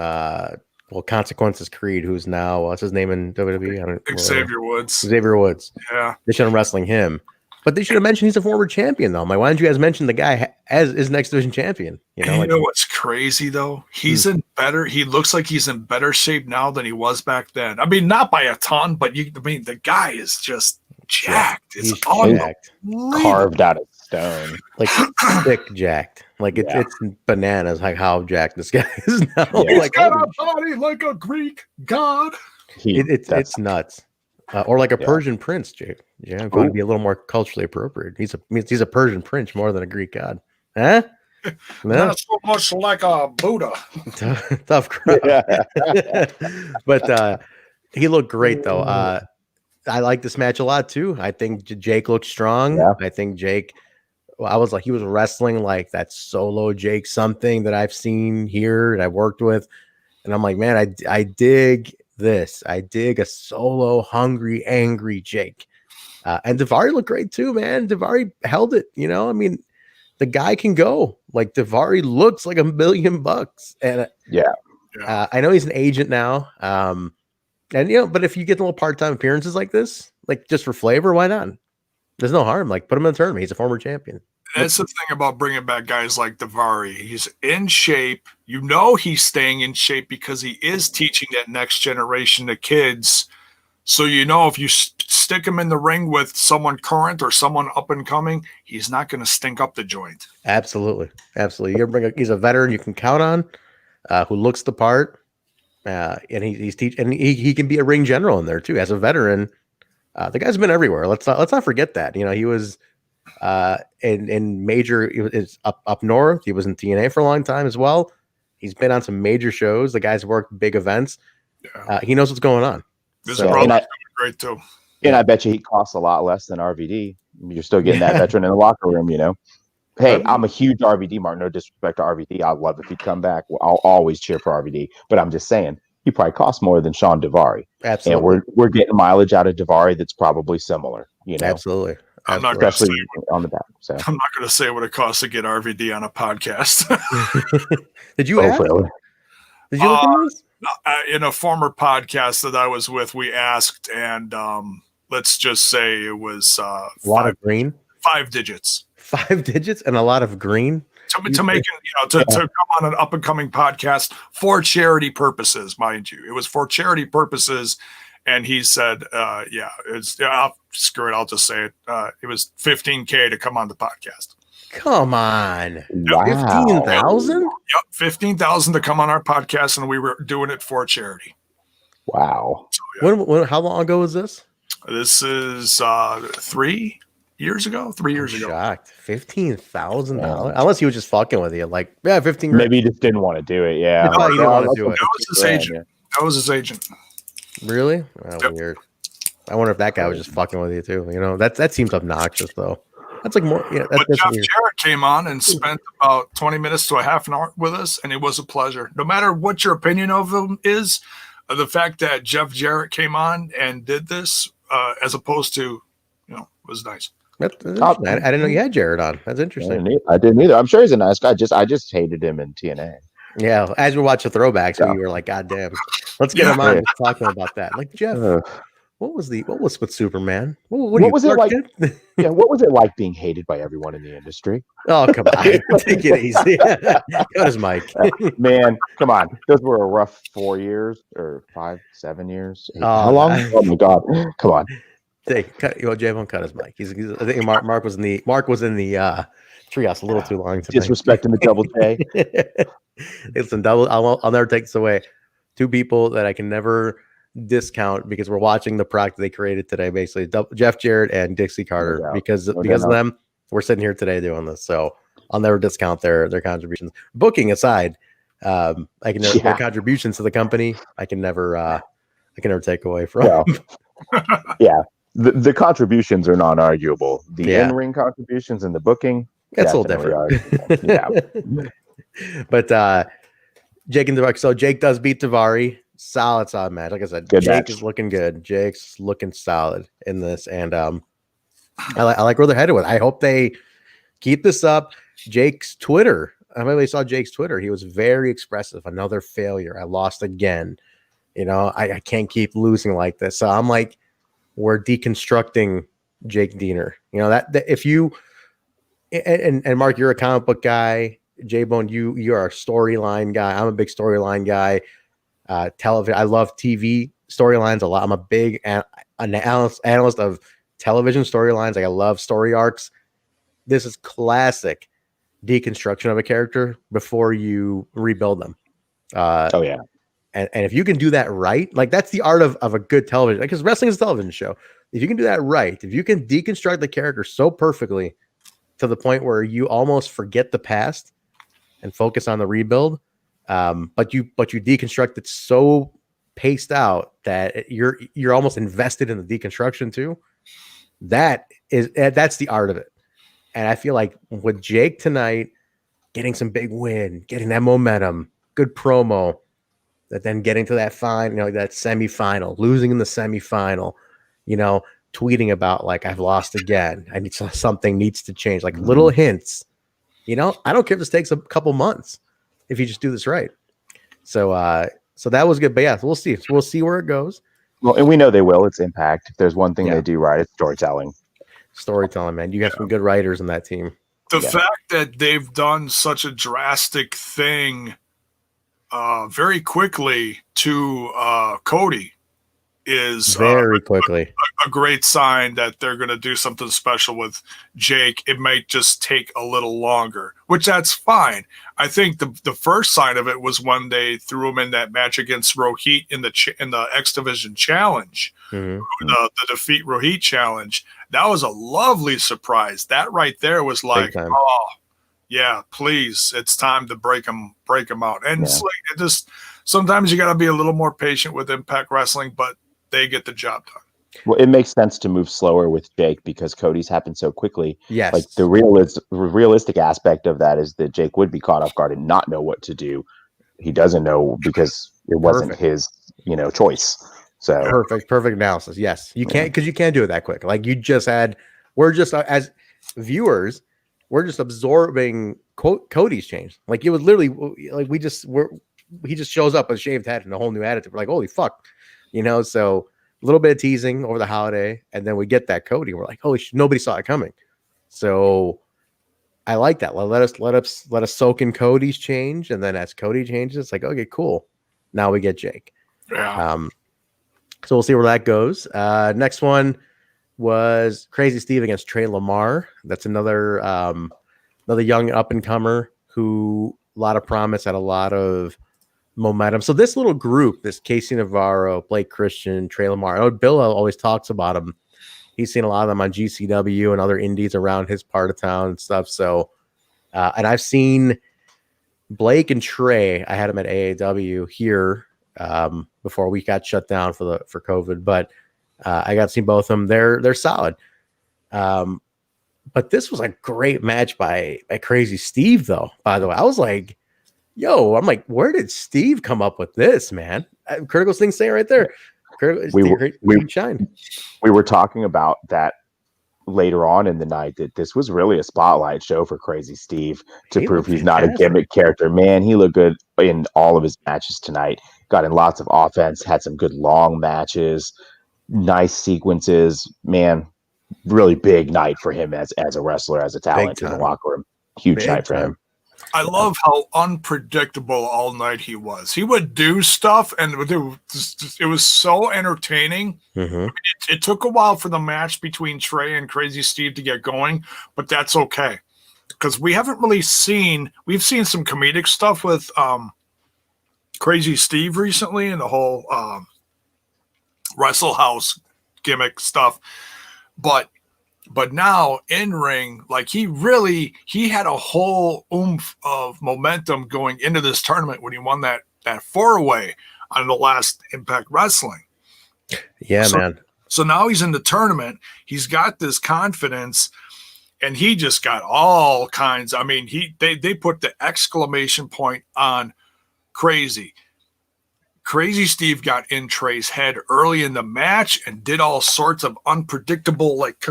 Consequences Creed, who's now what's his name in WWE? Xavier Woods. Xavier Woods. Yeah. They showed him wrestling him. But they should have mentioned he's a former champion, though. Why didn't you guys mention the guy as his next division champion? You know what's crazy though? He's in better. He looks like he's in better shape now than he was back then. I mean, not by a ton, but the guy is just jacked. It's jacked. Carved out of stone, like thick jacked. Like it's bananas. Like how jacked this guy is now. He's like, got a body like a Greek god. It's nuts. Or like a Persian prince, Jake. Yeah, I'm going to be a little more culturally appropriate. He's a Persian prince more than a Greek god. Huh? No? Not so much like a Buddha. Tough crowd. But he looked great though. I like this match a lot too. I think Jake looked strong. Yeah. I think Jake. I was like, he was wrestling like that solo Jake something that I've seen here and I've worked with, and I'm like, man, I dig this. I dig a solo, hungry, angry Jake. And Davari looked great too, man. Davari held it. I mean, the guy can go. Like Davari looks like $1 million. And I know he's an agent now. And but if you get a little part-time appearances like this, like just for flavor, why not? There's no harm. Like put him in the tournament. He's a former champion. That's the thing about bringing back guys like Davari. He's in shape. He's staying in shape because he is teaching that next generation of kids. So if you stick him in the ring with someone current or someone up and coming, he's not going to stink up the joint. Absolutely. He's a veteran you can count on, who looks the part, and he's teaching, and he can be a ring general in there too. As a veteran, the guy's been everywhere. Let's not forget that. He was in major. He was up north. He was in TNA for a long time as well. He's been on some major shows. The guy's worked big events. Yeah. He knows what's going on. This brother's great too. And I bet you he costs a lot less than RVD. You're still getting that veteran in the locker room, Hey, I'm a huge RVD mark. No disrespect to RVD. I'd love if he'd come back. I'll always cheer for RVD. But I'm just saying, he probably costs more than Sean Davari. Absolutely. And we're getting mileage out of Davari that's probably similar. Absolutely. I'm not especially on the back. So I'm not going to say what it costs to get RVD on a podcast. Did you ask? Really? Did you look at this? In a former podcast that I was with, we asked, and let's just say it was a lot of green. 5 digits. 5 digits and a lot of green. To make it, to come on an up and coming podcast for charity purposes, mind you, it was for charity purposes, And he said, screw it, I'll just say it. It was $15K to come on the podcast. Come on. Wow. 15,000? Yep, 15,000 to come on our podcast, and we were doing it for charity. Wow. So, yeah. When how long ago was this? This is 3 years ago. 3 years ago. Shocked. $15,000. Unless he was just fucking with you. Like, yeah, 15 grand. Maybe he just didn't want to do it. Yeah. No, he didn't want to do it. That was his agent. That was his agent. Really? Oh, Yep. Weird. I wonder if that guy was just fucking with you too. You know, that seems obnoxious though. That's like more. Yeah, But that's Jeff weird. Jarrett came on and spent about 20 minutes to a half an hour with us, and it was a pleasure. No matter what your opinion of him is, the fact that Jeff Jarrett came on and did this, as opposed to, was nice. That's interesting. I didn't know you had Jared on. That's interesting. I didn't either. I'm sure he's a nice guy. I just hated him in TNA. Yeah, as we watch the throwbacks, we were like, "God damn, let's get him on and talk to him about that." Like Jeff, what was with Superman? What was it like? Yeah, what was it like being hated by everyone in the industry? Oh, come on, take it easy. Got his mic, man. Come on, those were a rough 4 years or 5, 7 years. Oh, how long? Oh my god, come on. JAYBONE cut his mic. He's I think Mark was in the treehouse a little too long tonight. Disrespecting the Double J. Listen, I'll never take this away. Two people that I can never discount because we're watching the product they created today. Basically, Jeff Jarrett and Dixie Carter. Because of them, we're sitting here today doing this. So I'll never discount their contributions. Booking aside, their contributions to the company, I can never take away from. Yeah. The contributions are non-arguable. The in-ring contributions and the booking, that's a little different. Yeah. But Jake and Davari. So Jake does beat Davari. Solid match. Like I said, Jake is looking good. Jake's looking solid in this, and I like where they're headed with. I hope they keep this up. Jake's Twitter. I really saw Jake's Twitter. He was very expressive. Another failure. I lost again. I can't keep losing like this. So I'm like, we're deconstructing Jake Diener. That if you and Mark, you're a comic book guy. JAYBONE, you are a storyline guy. I'm a big storyline guy. Television. I love TV storylines a lot. I'm a big analyst of television storylines. Like I love story arcs. This is classic deconstruction of a character before you rebuild them. And if you can do that right, like that's the art of a good television, because wrestling is a television show. If you can do that right, if you can deconstruct the character so perfectly to the point where you almost forget the past and focus on the rebuild, but you deconstruct it so paced out that you're almost invested in the deconstruction too. That's the art of it. And I feel like with Jake tonight, getting some big win, getting that momentum, good promo, that then getting to that that semifinal, losing in the semifinal, tweeting about like, I've lost again. I need something needs to change, like little hints, I don't care if this takes a couple months if you just do this right. So that was good, but yeah, we'll see. We'll see where it goes. Well, and we know they will. It's Impact. If there's one thing they do right, it's storytelling. Storytelling, man. You got some good writers in that team. The fact that they've done such a drastic thing very quickly to Cody is very quickly a great sign that they're going to do something special with Jake. It might just take a little longer, which that's fine. I think the first sign of it was when they threw him in that match against Rohit in the X Division Challenge, the Defeat Rohit Challenge. That was a lovely surprise. That right there was like, oh yeah, please, it's time to break them out. And it's like, it just sometimes you got to be a little more patient with Impact Wrestling, but they get the job done. Well, it makes sense to move slower with Jake because Cody's happened so quickly. Yes. Like the realistic aspect of that is that Jake would be caught off guard and not know what to do. He doesn't know because it wasn't his, choice. So perfect analysis. Yes, you can't, because you can't do it that quick. Like you just we're just as viewers, we're just absorbing Cody's change. Like it was literally like he just shows up with a shaved head and a whole new attitude. We're like, holy fuck, So a little bit of teasing over the holiday, and then we get that Cody. We're like, holy shit, nobody saw it coming. So I like that. Let us soak in Cody's change, and then as Cody changes, it's like, okay, cool. Now we get Jake. Yeah. So we'll see where that goes. Next one was Crazy Steve against Trey Lamar. That's another young up and comer who a lot of promise, had a lot of momentum. So this little group, this Casey Navarro, Blake Christian, Trey Lamar. I know Bill always talks about him. He's seen a lot of them on GCW and other indies around his part of town and stuff. So, and I've seen Blake and Trey. I had them at AAW here before we got shut down for COVID, but I got to see both of them. They're solid. But this was a great match by Crazy Steve, though. By the way, I was like, "Yo!" I'm like, "Where did Steve come up with this, man?" Critical thing saying right there. We were talking about that later on in the night, that this was really a spotlight show for Crazy Steve to prove he's not a gimmick character. Man, he looked good in all of his matches tonight. Got in lots of offense, had some good long matches, nice sequences. Man, really big night for him as a wrestler, as a talent in the locker room. Huge night for him. I love how unpredictable all night he was. He would do stuff, and it was so entertaining. Mm-hmm. It took a while for the match between Trey and Crazy Steve to get going, but that's okay, because we haven't really seen. We've seen some comedic stuff with Crazy Steve recently, and the whole Wrestle House gimmick stuff, but now in ring, like he had a whole oomph of momentum going into this tournament when he won that 4-way on the last Impact Wrestling. Yeah, man. So now he's in the tournament. He's got this confidence, and he just got all kinds. I mean, they put the exclamation point on Crazy. Crazy Steve got in Trey's head early in the match and did all sorts of unpredictable, like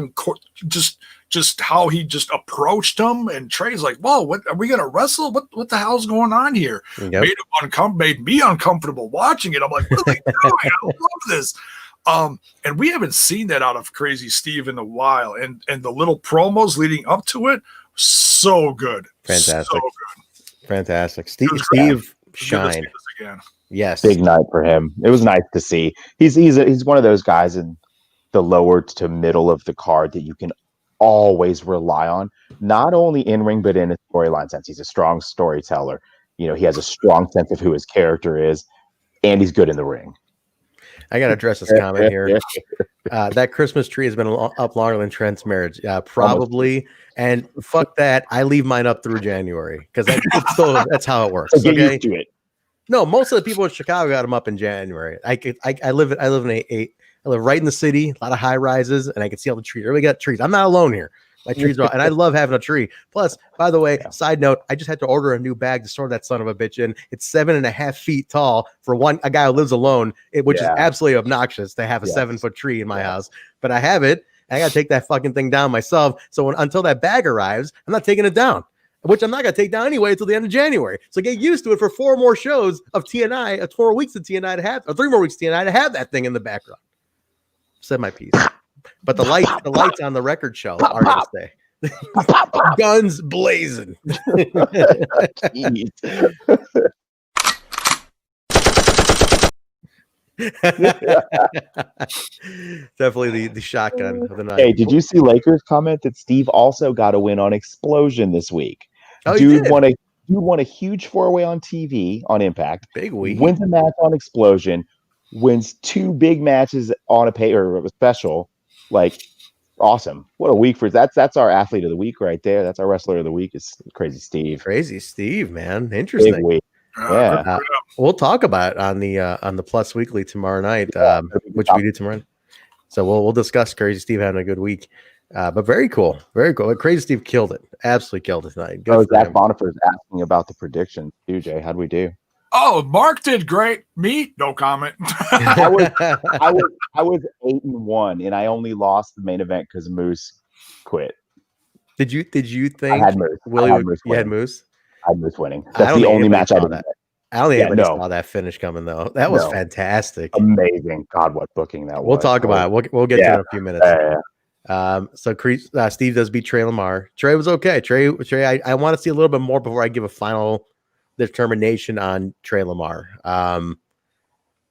just how he just approached him. And Trey's like, "Whoa, what are we gonna wrestle? What the hell's going on here?" Yep. Made me uncomfortable watching it. I'm like, "What are they doing? I love this." And we haven't seen that out of Crazy Steve in a while. And the little promos leading up to it, so good. Fantastic. So good. Fantastic. Steve shined. Again. Yes. Big night for him. It was nice to see. He's one of those guys in the lower to middle of the card that you can always rely on, not only in ring, but in a storyline sense. He's a strong storyteller. He has a strong sense of who his character is, and he's good in the ring. I got to address this comment here. That Christmas tree has been up longer than Trent's marriage. Probably. And fuck that. I leave mine up through January because that's how it works. So get used to it. No, most of the people in Chicago got them up in January. I live right in the city, a lot of high rises, and I can see all the trees. Everybody got trees. I'm not alone here. My trees are, and I love having a tree. Plus, by the way, side note, I just had to order a new bag to store that son of a bitch in. It's 7.5 feet tall for a guy who lives alone, which is absolutely obnoxious to have a 7-foot tree in my house. But I have it, and I got to take that fucking thing down myself. So until that bag arrives, I'm not taking it down. Which I'm not going to take down anyway until the end of January. So get used to it for 4 more shows of TNI, 4 weeks of TNI to have, or 3 more weeks of TNI to have that thing in the background. Said my piece. But the lights on the record show are going to stay. Guns blazing. Definitely the shotgun of the night. Hey, did you see Lakers comment that Steve also got a win on Explosion this week? Oh, Dude won a huge 4-way on TV on Impact. Big week. Wins a match on Explosion. Wins 2 big matches on a pay or a special. Like, awesome. What a week for that's our athlete of the week right there. That's our wrestler of the week is Crazy Steve. Crazy Steve, man. Interesting. Big week. Yeah. We'll talk about it on the Plus Weekly tomorrow night, which we do tomorrow. So we'll discuss Crazy Steve having a good week. But very cool. Very cool. Crazy Steve killed it. Absolutely killed it tonight. Zach Bonifer's asking about the predictions too, Jay. How'd we do? Oh, Mark did great. Me, no comment. I was 8-1, and I only lost the main event because Moose quit. Did you think I had Moose? You had Moose? I had Moose winning. That's the only match I did. I don't think anybody saw that finish coming though. That was fantastic. Amazing. God, what booking that was. We'll talk about it. We'll get to it in a few minutes. So Steve does beat Trey Lamar. Trey was okay. Trey. I want to see a little bit more before I give a final determination on Trey Lamar.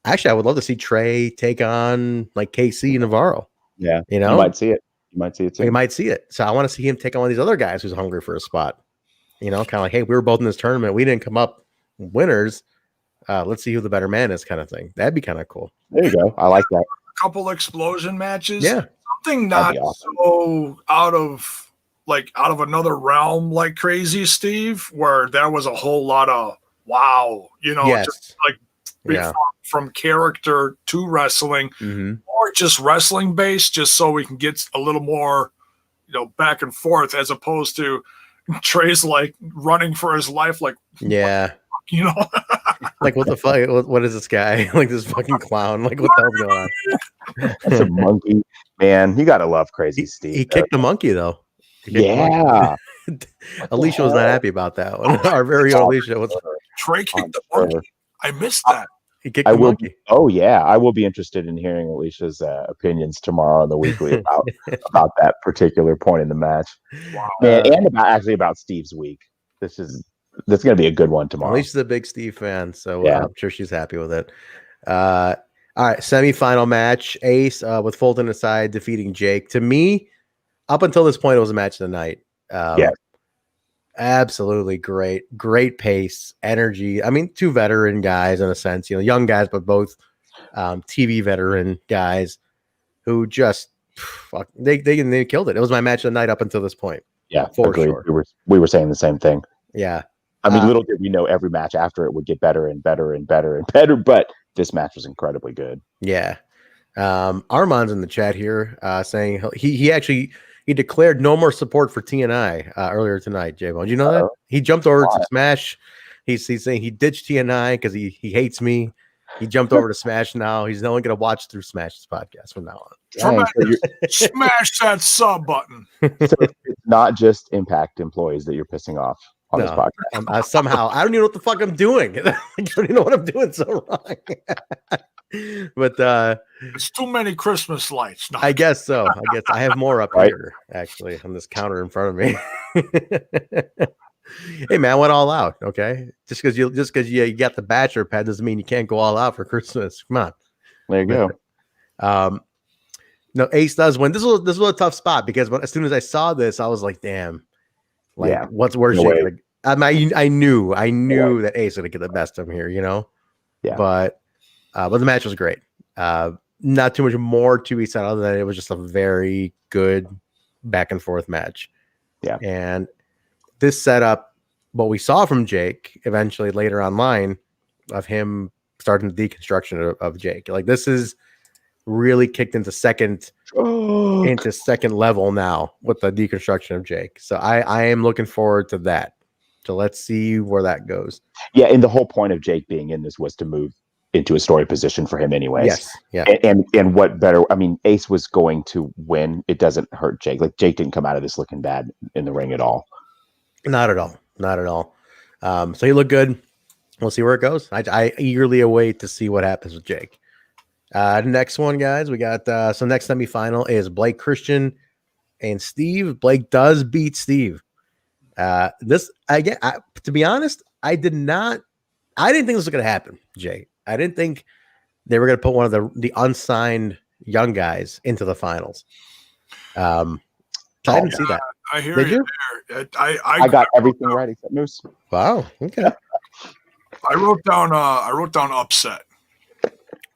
Actually, I would love to see Trey take on like KC Navarro. Yeah, you know, you might see it. You might see it too. we might see it. So I want to see him take on one of these other guys who's hungry for a spot. You know, kind of like, hey, we were both in this tournament. We didn't come up winners. Let's see who the better man is, kind of thing. That'd be kind of cool. There you go. I like that. A couple explosion matches. Yeah. Something not so out of another realm like Crazy Steve, where there was a whole lot of wow, just like from character to wrestling, or just wrestling based, just so we can get a little more, back and forth, as opposed to Trey's like running for his life, like like what the fuck? What is this guy? Like this fucking clown? Like what the hell's going on? That's a monkey, man. You gotta love Crazy Steve. He kicked the monkey though. Yeah. Alicia was not happy about that one. Our very own Alicia was. Trey kicked the monkey. I missed that. He kicked the monkey. Oh yeah, I will be interested in hearing Alicia's opinions tomorrow on the weekly about that particular point in the match. Wow. And about Steve's week. That's going to be a good one tomorrow. Alicia's a big Steve fan, so I'm sure she's happy with it. All right, semifinal match: Ace with Fulton aside defeating Jake. To me, up until this point, it was a match of the night. Absolutely great pace, energy. I mean, two veteran guys in a sense, young guys, but both TV veteran guys who just they killed it. It was my match of the night up until this point. Yeah, for sure. We were saying the same thing. Yeah, I mean, little did we know every match after it would get better and better and better and better, but this match was incredibly good. Yeah. Armand's in the chat here saying he declared no more support for TNI earlier tonight, JAYBONE. Do you know that? He jumped over to Smash. He's saying he ditched TNI because he hates me. He jumped over to Smash now. He's only going to watch through Smash's podcast from now on. Smash that sub button. So it's not just Impact employees that you're pissing off on this podcast. Somehow, I don't even know what the fuck I'm doing. I don't even know what I'm doing so wrong. But it's too many Christmas lights. No. I guess so. I guess I have more up here actually on this counter in front of me. Hey man, went all out. Okay, just because you got the bachelor pad doesn't mean you can't go all out for Christmas. Come on, there you go. No, Ace does win. This was a tough spot because as soon as I saw this, I was like, damn, what's worse? I knew that Ace would get the best of him here, Yeah, but the match was great. Not too much more to be said other than it was just a very good back and forth match. Yeah, and this set up what we saw from Jake eventually later online of him starting the deconstruction of Jake. Like this is really kicked into second level now with the deconstruction of Jake. So I am looking forward to that. So let's see where that goes. Yeah, and the whole point of Jake being in this was to move into a story position for him anyways. Yes. Yeah. And what better, I mean, Ace was going to win. It doesn't hurt Jake. Like Jake didn't come out of this looking bad in the ring at all. Not at all. So he looked good. We'll see where it goes. I eagerly await to see what happens with Jake. Next one, guys, we got so next semifinal is Blake Christian and Steve. Blake does beat Steve. To be honest, I didn't think this was going to happen, Jay. I didn't think they were going to put one of the unsigned young guys into the finals. So I didn't see that. I hear Did you? I got everything right except Moose. Wow. Okay. I wrote down upset.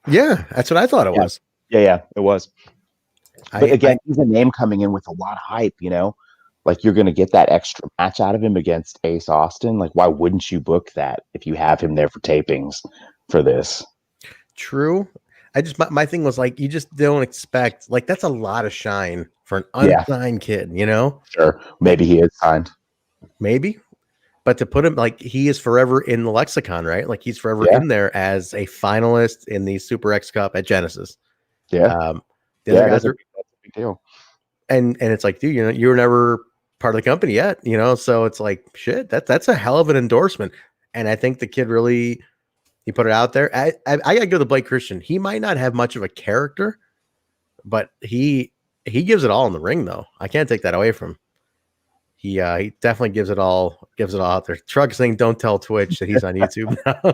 Yeah, that's what I thought it was. Yeah, it was. But again, he's a name coming in with a lot of hype, Like you're going to get that extra match out of him against Ace Austin. Like, why wouldn't you book that if you have him there for tapings for this? True. My thing was like, you just don't expect, like, that's a lot of shine for an unsigned kid, Sure. Maybe he is signed. Maybe. But to put him, like, he is forever in the lexicon, right? Like, he's forever in there as a finalist in the Super X Cup at Genesis. Yeah. That's a big deal. And it's like, dude, you were never part of the company yet, so it's like, shit, that's a hell of an endorsement. And I think the kid really, he put it out there. I gotta go to Blake Christian. He might not have much of a character, but he gives it all in the ring, though. I can't take that away from him. He definitely gives it all out there. Truck saying, don't tell Twitch that he's on YouTube now.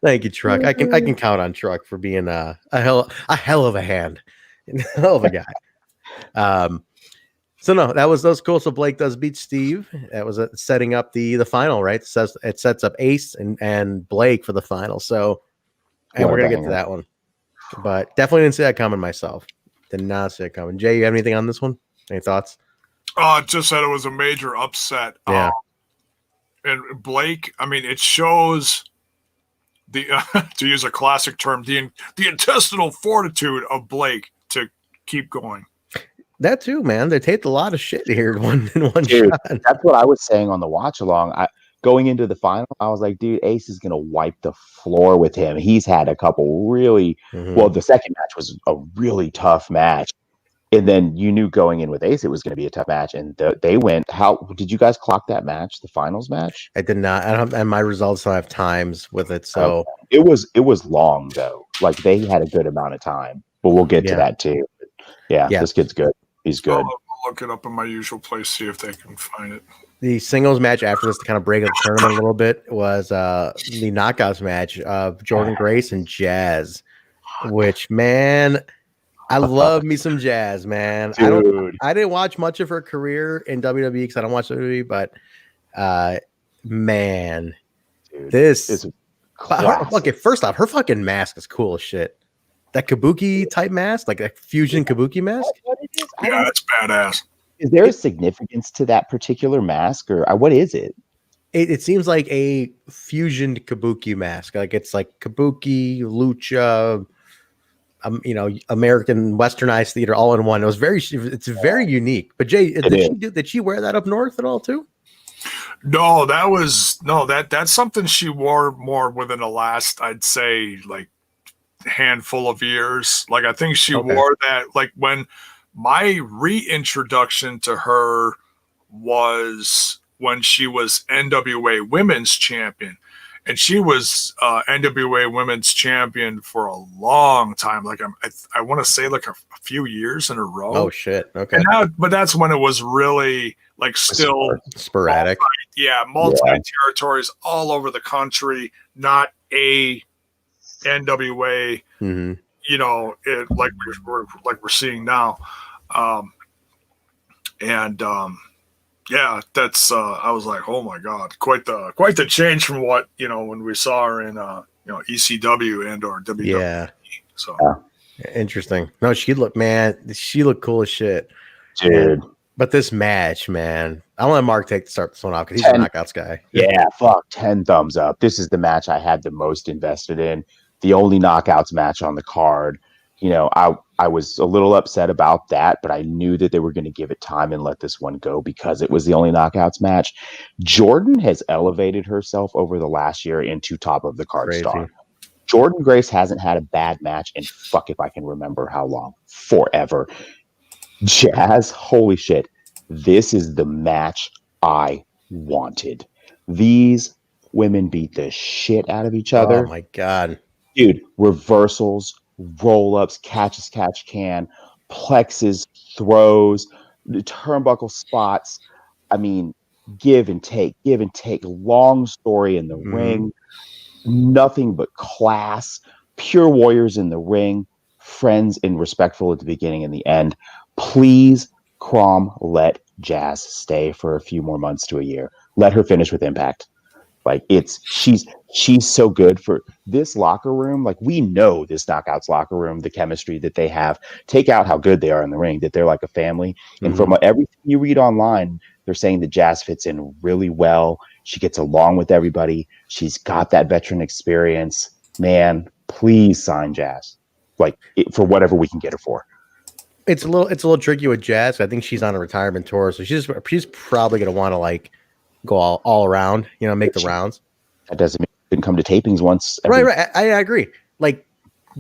Thank you, Truck. I can count on Truck for being a hell of a hand, hell of a guy. So no, that was cool. So Blake does beat Steve. That was setting up the final, right? It sets up Ace and Blake for the final. So, and we're gonna get to that one, but definitely didn't see that coming myself. Did not see it coming. Jay, you have anything on this one? Any thoughts? Just said it was a major upset. Yeah. And Blake, I mean, it shows the to use a classic term, the intestinal fortitude of Blake to keep going. That too, man. They taped a lot of shit here in one Dude, shot. that's what I was saying on the watch along. Going into the final, I was like, dude, Ace is gonna wipe the floor with him. He's had a couple really well, the second match was a really tough match. And then you knew going in with Ace, it was going to be a tough match. And they went. How did you guys clock that match? The finals match? I did not. I don't, and my results don't have times with it. So it was long though. Like they had a good amount of time, but we'll get to that too. Yeah, this kid's good. He's good. I'll look it up in my usual place, see if they can find it. The singles match after this to kind of break up the tournament a little bit was the knockouts match of Jordan Grace and Jazz, which, man, I love me some Jazz, man. Dude. I didn't watch much of her career in WWE because I don't watch WWE, but man, dude, this is okay. First off, her fucking mask is cool as shit. That kabuki type mask, like a fusion kabuki mask. Yeah, it's badass. Is there a significance to that particular mask, or what is it? It seems like a fusion kabuki mask. Like it's like kabuki, lucha, American westernized theater all in one. It's very unique. But Jay, did she wear that up north at all too? No, that's something she wore more within the last, I'd say, like handful of years. Like I think she wore that like when my reintroduction to her was when she was NWA Women's Champion. And she was NWA Women's Champion for a long time. Like I want to say like a few years in a row. Oh shit! Okay, but that's when it was really like still sporadic. Multi territories all over the country. Not a NWA. Mm-hmm. Like we're seeing now. Yeah, that's I was like, oh my god, quite the change from what when we saw her in ECW and or WWE. Yeah. So interesting. No, she looked cool as shit, dude. But this match, man, I want Mark start this one off because he's a knockouts guy. Yeah, 10 thumbs up. This is the match I had the most invested in. The only knockouts match on the card. I was a little upset about that, but I knew that they were going to give it time and let this one go because it was the only knockouts match. Jordan has elevated herself over the last year into top of the card star. Jordan Grace hasn't had a bad match in fuck if I can remember how long. Forever. Jazz, holy shit. This is the match I wanted. These women beat the shit out of each other. Oh my God. Dude, reversals, roll-ups, catch can, plexes, throws, turnbuckle spots. I mean, give and take. Long story in the ring. Nothing but class. Pure warriors in the ring. Friends and respectful at the beginning and the end. Please, Crom, let Jazz stay for a few more months to a year. Let her finish with Impact. Like she's so good for this locker room. Like we know this knockouts locker room, the chemistry that they have. Take out how good they are in the ring, that they're like a family. And from everything you read online, they're saying that Jazz fits in really well. She gets along with everybody. She's got that veteran experience. Man, please sign Jazz, for whatever we can get her for. It's a little tricky with Jazz. I think she's on a retirement tour, so she's probably gonna want to go all around, make the rounds. That doesn't mean you can come to tapings once. Right. I agree.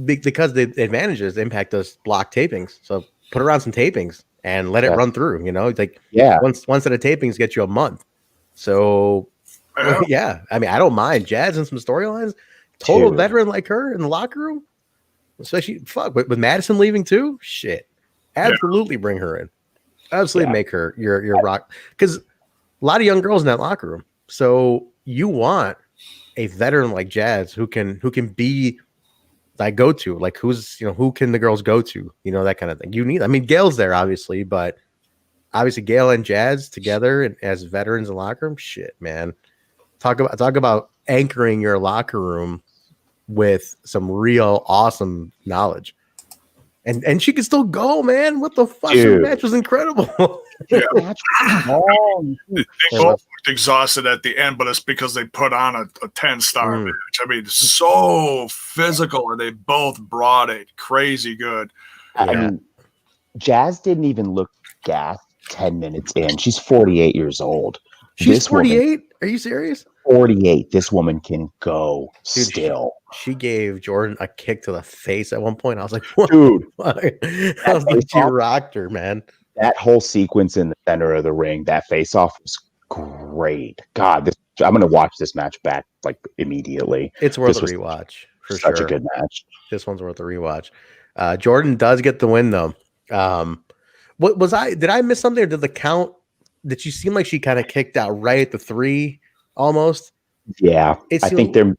Because the advantage is Impact does block tapings. So put her on some tapings and let it run through, once at a tapings gets you a month. So yeah. I mean, I don't mind Jazz and some storylines. Total veteran like her in the locker room. Especially with Madison leaving too. Shit. Absolutely bring her in. Absolutely make her your rock. Because a lot of young girls in that locker room. So you want a veteran like Jazz who can be like go to, like who can the girls go to, that kind of thing. You need, I mean, Gail's there obviously, but obviously Gail and Jazz together and as veterans in the locker room, shit, man. Talk about anchoring your locker room with some real awesome knowledge. And she can still go, man. What the fuck? The match was incredible. Yeah. They both looked exhausted at the end, but it's because they put on a 10-star match. I mean, so physical, and they both brought it crazy good. I mean, Jazz didn't even look gassed 10 minutes in. She's 48 years old. She's 48? Are you serious? 48. This woman can go. Dude, still. She gave Jordan a kick to the face at one point. I was like, what? Dude. I was like, she rocked her, man. That whole sequence in the center of the ring, that face-off was great. God, I'm going to watch this match back like immediately. It's worth a rewatch for sure. Such a good match. This one's worth a rewatch. Jordan does get the win though. Did I miss something, or did the count? Did she seem like she kind of kicked out right at the 3 almost? Yeah, I think there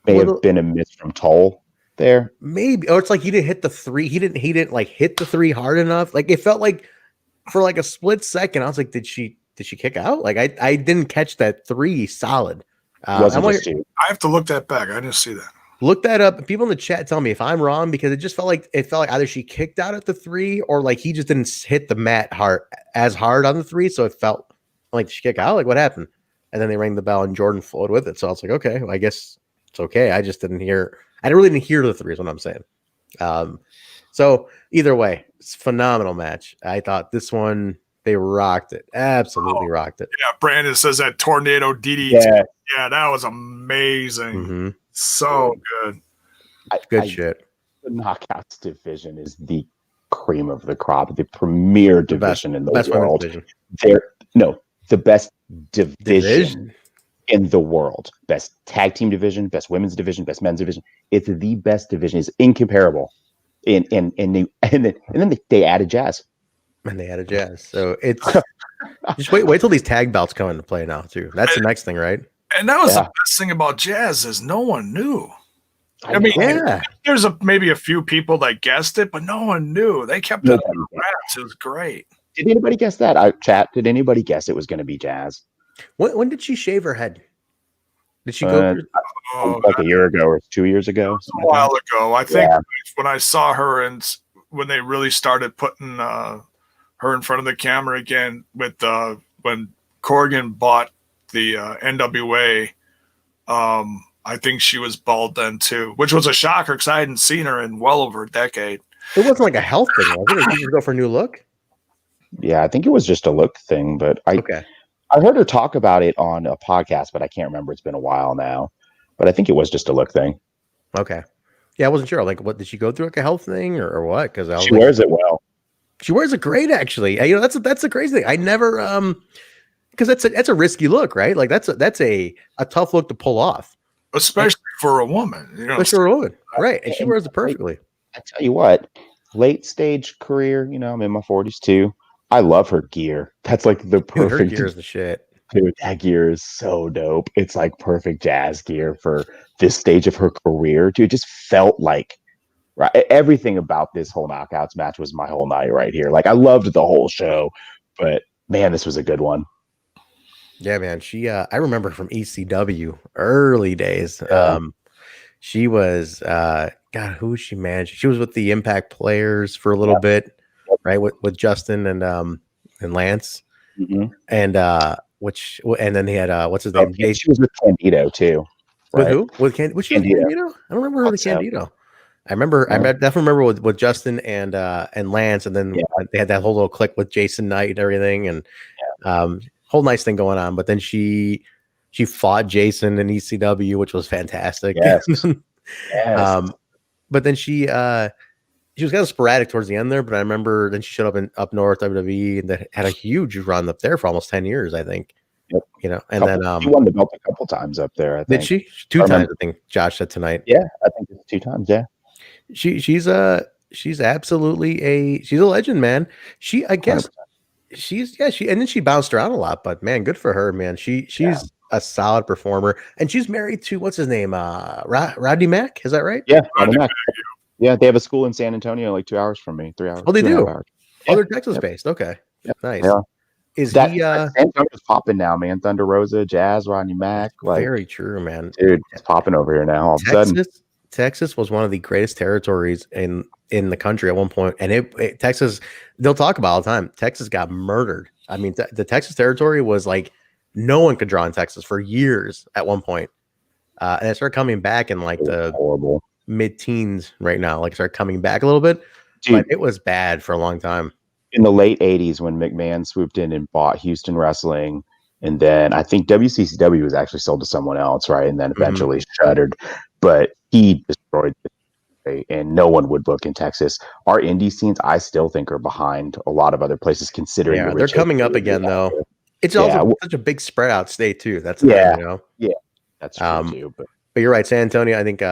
may have been a miss from Toll there. Maybe, or it's like he didn't hit the 3. He didn't like hit the 3 hard enough. Like it felt like for like a split second, I was like, did she kick out? Like I didn't catch that 3 solid. I have to look that back. I didn't see that. Look that up. People in the chat tell me if I'm wrong, because it just felt like either she kicked out at the 3 or like he just didn't hit the mat hard on the 3. So it felt like, did she kick out? Like what happened? And then they rang the bell and Jordan flowed with it. So I was like, okay, well, I guess it's okay. I really didn't hear the 3 is what I'm saying. So either way, it's a phenomenal match. I thought this one, they rocked it. Absolutely rocked it. Yeah. Brandon says that tornado DDT. Yeah, that was amazing. Mm-hmm. So good. Good shit. The Knockouts division is the cream of the crop, the premier division in the world. The best division in the world. Best tag team division, best women's division, best men's division. It's the best division. It's incomparable. And then they added Jazz. And they added Jazz. So it's just wait till these tag belts come into play now too. That's the next thing, right? And that was the best thing about Jazz is no one knew. I mean, there's maybe a few people that guessed it, but no one knew. They kept it on wraps. It was great. Did anybody guess that? Chat, did anybody guess it was going to be Jazz? When did she shave her head? Did she go like a year ago or 2 years ago? A while ago. I think when I saw her and when they really started putting her in front of the camera again with when Corgan bought the NWA, I think she was bald then too, which was a shocker because I hadn't seen her in well over a decade. It wasn't like a health thing, was it? Or did you go for a new look? Yeah, I think it was just a look thing, but I heard her talk about it on a podcast, but I can't remember. It's been a while now, but I think it was just a look thing. Okay. Yeah, I wasn't sure. Like, what did she go through, like a health thing or what? Because she wears it well. She wears it great, actually. That's the crazy thing. I never because that's a risky look, right? Like that's a tough look to pull off, especially for a woman. Especially for a woman, right? And she wears it perfectly. I tell you what, late stage career. I'm in my 40s too. I love her gear. That's like the perfect. Her gear is the shit. Dude, that gear is so dope. It's like perfect Jazz gear for this stage of her career. Dude, it just felt like everything about this whole Knockouts match was my whole night right here. Like I loved the whole show, but man, this was a good one. Yeah, man. She I remember from ECW early days. She was God, who was she managing? She was with the Impact Players for a little bit, right? With Justin and Lance. Mm-hmm. And then he had what's his name? She was with Candido too. Right? With who? Was she Candido? I don't remember her with Candido. I definitely remember with Justin and Lance, and then they had that whole little click with Jason Knight and everything, and whole nice thing going on. But then she fought Jason in ECW, which was fantastic. Yes. But then she was kind of sporadic towards the end there. But I remember then she showed up up north WWE and that had a huge run up there for almost 10 years, I think. Yep. Then she won the belt a couple times up there. I think. Did she? 2 times, I think. Josh said tonight. Yeah, I think it's 2 times. Yeah. She's absolutely she's a legend, man. I guess 100%. And then she bounced around a lot, but man, good for her, man. She's a solid performer, and she's married to what's his name, Rodney Mack. Is that right? Yeah, Rodney Mack. Yeah, they have a school in San Antonio, like 2 hours from me, 3 hours. Oh, they do. 2.5 hours. Oh, they're Texas based. Okay, nice. Yeah. Is That he? San Antonio's popping now, man. Thunder Rosa, Jazz, Rodney Mack. Like, very true, man. dude, it's popping over here now. All of a sudden, Texas was one of the greatest territories in the country at one point, and Texas, they'll talk about all the time. Texas got murdered. I mean, the Texas territory was like no one could draw in Texas for years at one point, and it started coming back in like the horrible mid-teens right now. Like, it started coming back a little bit, dude, but it was bad for a long time. In the late 80s, when McMahon swooped in and bought Houston Wrestling, and then I think WCCW was actually sold to someone else, right? And then eventually shuttered. But he destroyed it, and no one would book in Texas. Our indie scenes, I still think, are behind a lot of other places, considering Yeah, they're coming up again, though. It's also such a big spread out state, too. That's yeah, you know? Yeah, that's true, too. But you're right, San Antonio. I think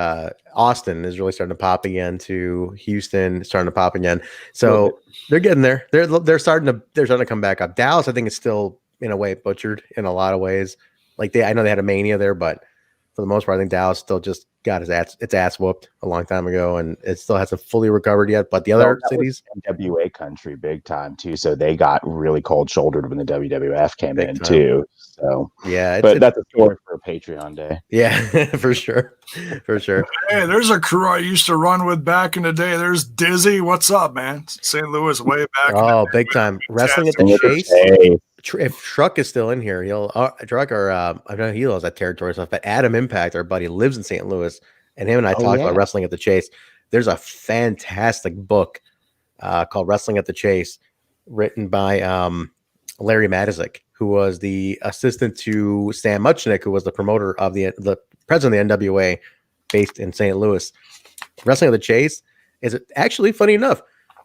Austin is really starting to pop again. To Houston, starting to pop again. So they're getting there. They're starting to come back up. Dallas, I think, is still in a way butchered in a lot of ways. Like, I know they had a mania there, but for the most part, I think Dallas still just got its ass whooped a long time ago, and it still hasn't fully recovered yet. But the other cities, NWA country, big time too. So they got really cold shouldered when the WWF came in time. too. So yeah, but that's a story for a Patreon day. Yeah, for sure, for sure. Hey, there's a crew I used to run with back in the day. There's Dizzy. What's up, man? St. Louis, way back. Oh, big time wrestling at the Chase. If Truck is still in here, Truck or I know he knows that territory stuff. But Adam Impact, our buddy, lives in St. Louis, and him and I talked about wrestling at the Chase. There's a fantastic book called Wrestling at the Chase, written by Larry Matizik, who was the assistant to Stan Muchnick, who was the promoter of the president of the NWA, based in St. Louis. Wrestling at the Chase is actually, funny enough,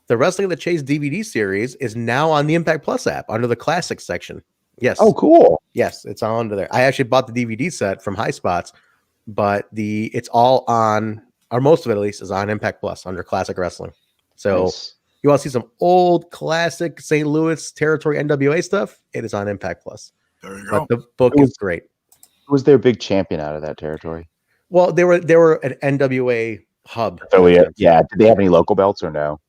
the Wrestling at the Chase DVD series is now on the Impact Plus app under the Classics section. Yes. Oh, cool. Yes, it's on under there. I actually bought the DVD set from High Spots, but it's all on, or most of it at least, is on Impact Plus under Classic Wrestling. So you want to see some old classic St. Louis territory NWA stuff? It is on Impact Plus. There you go. But the book is great. Who was their big champion out of that territory? Well, they were an NWA hub affiliate. Yeah. Did they have any local belts or no?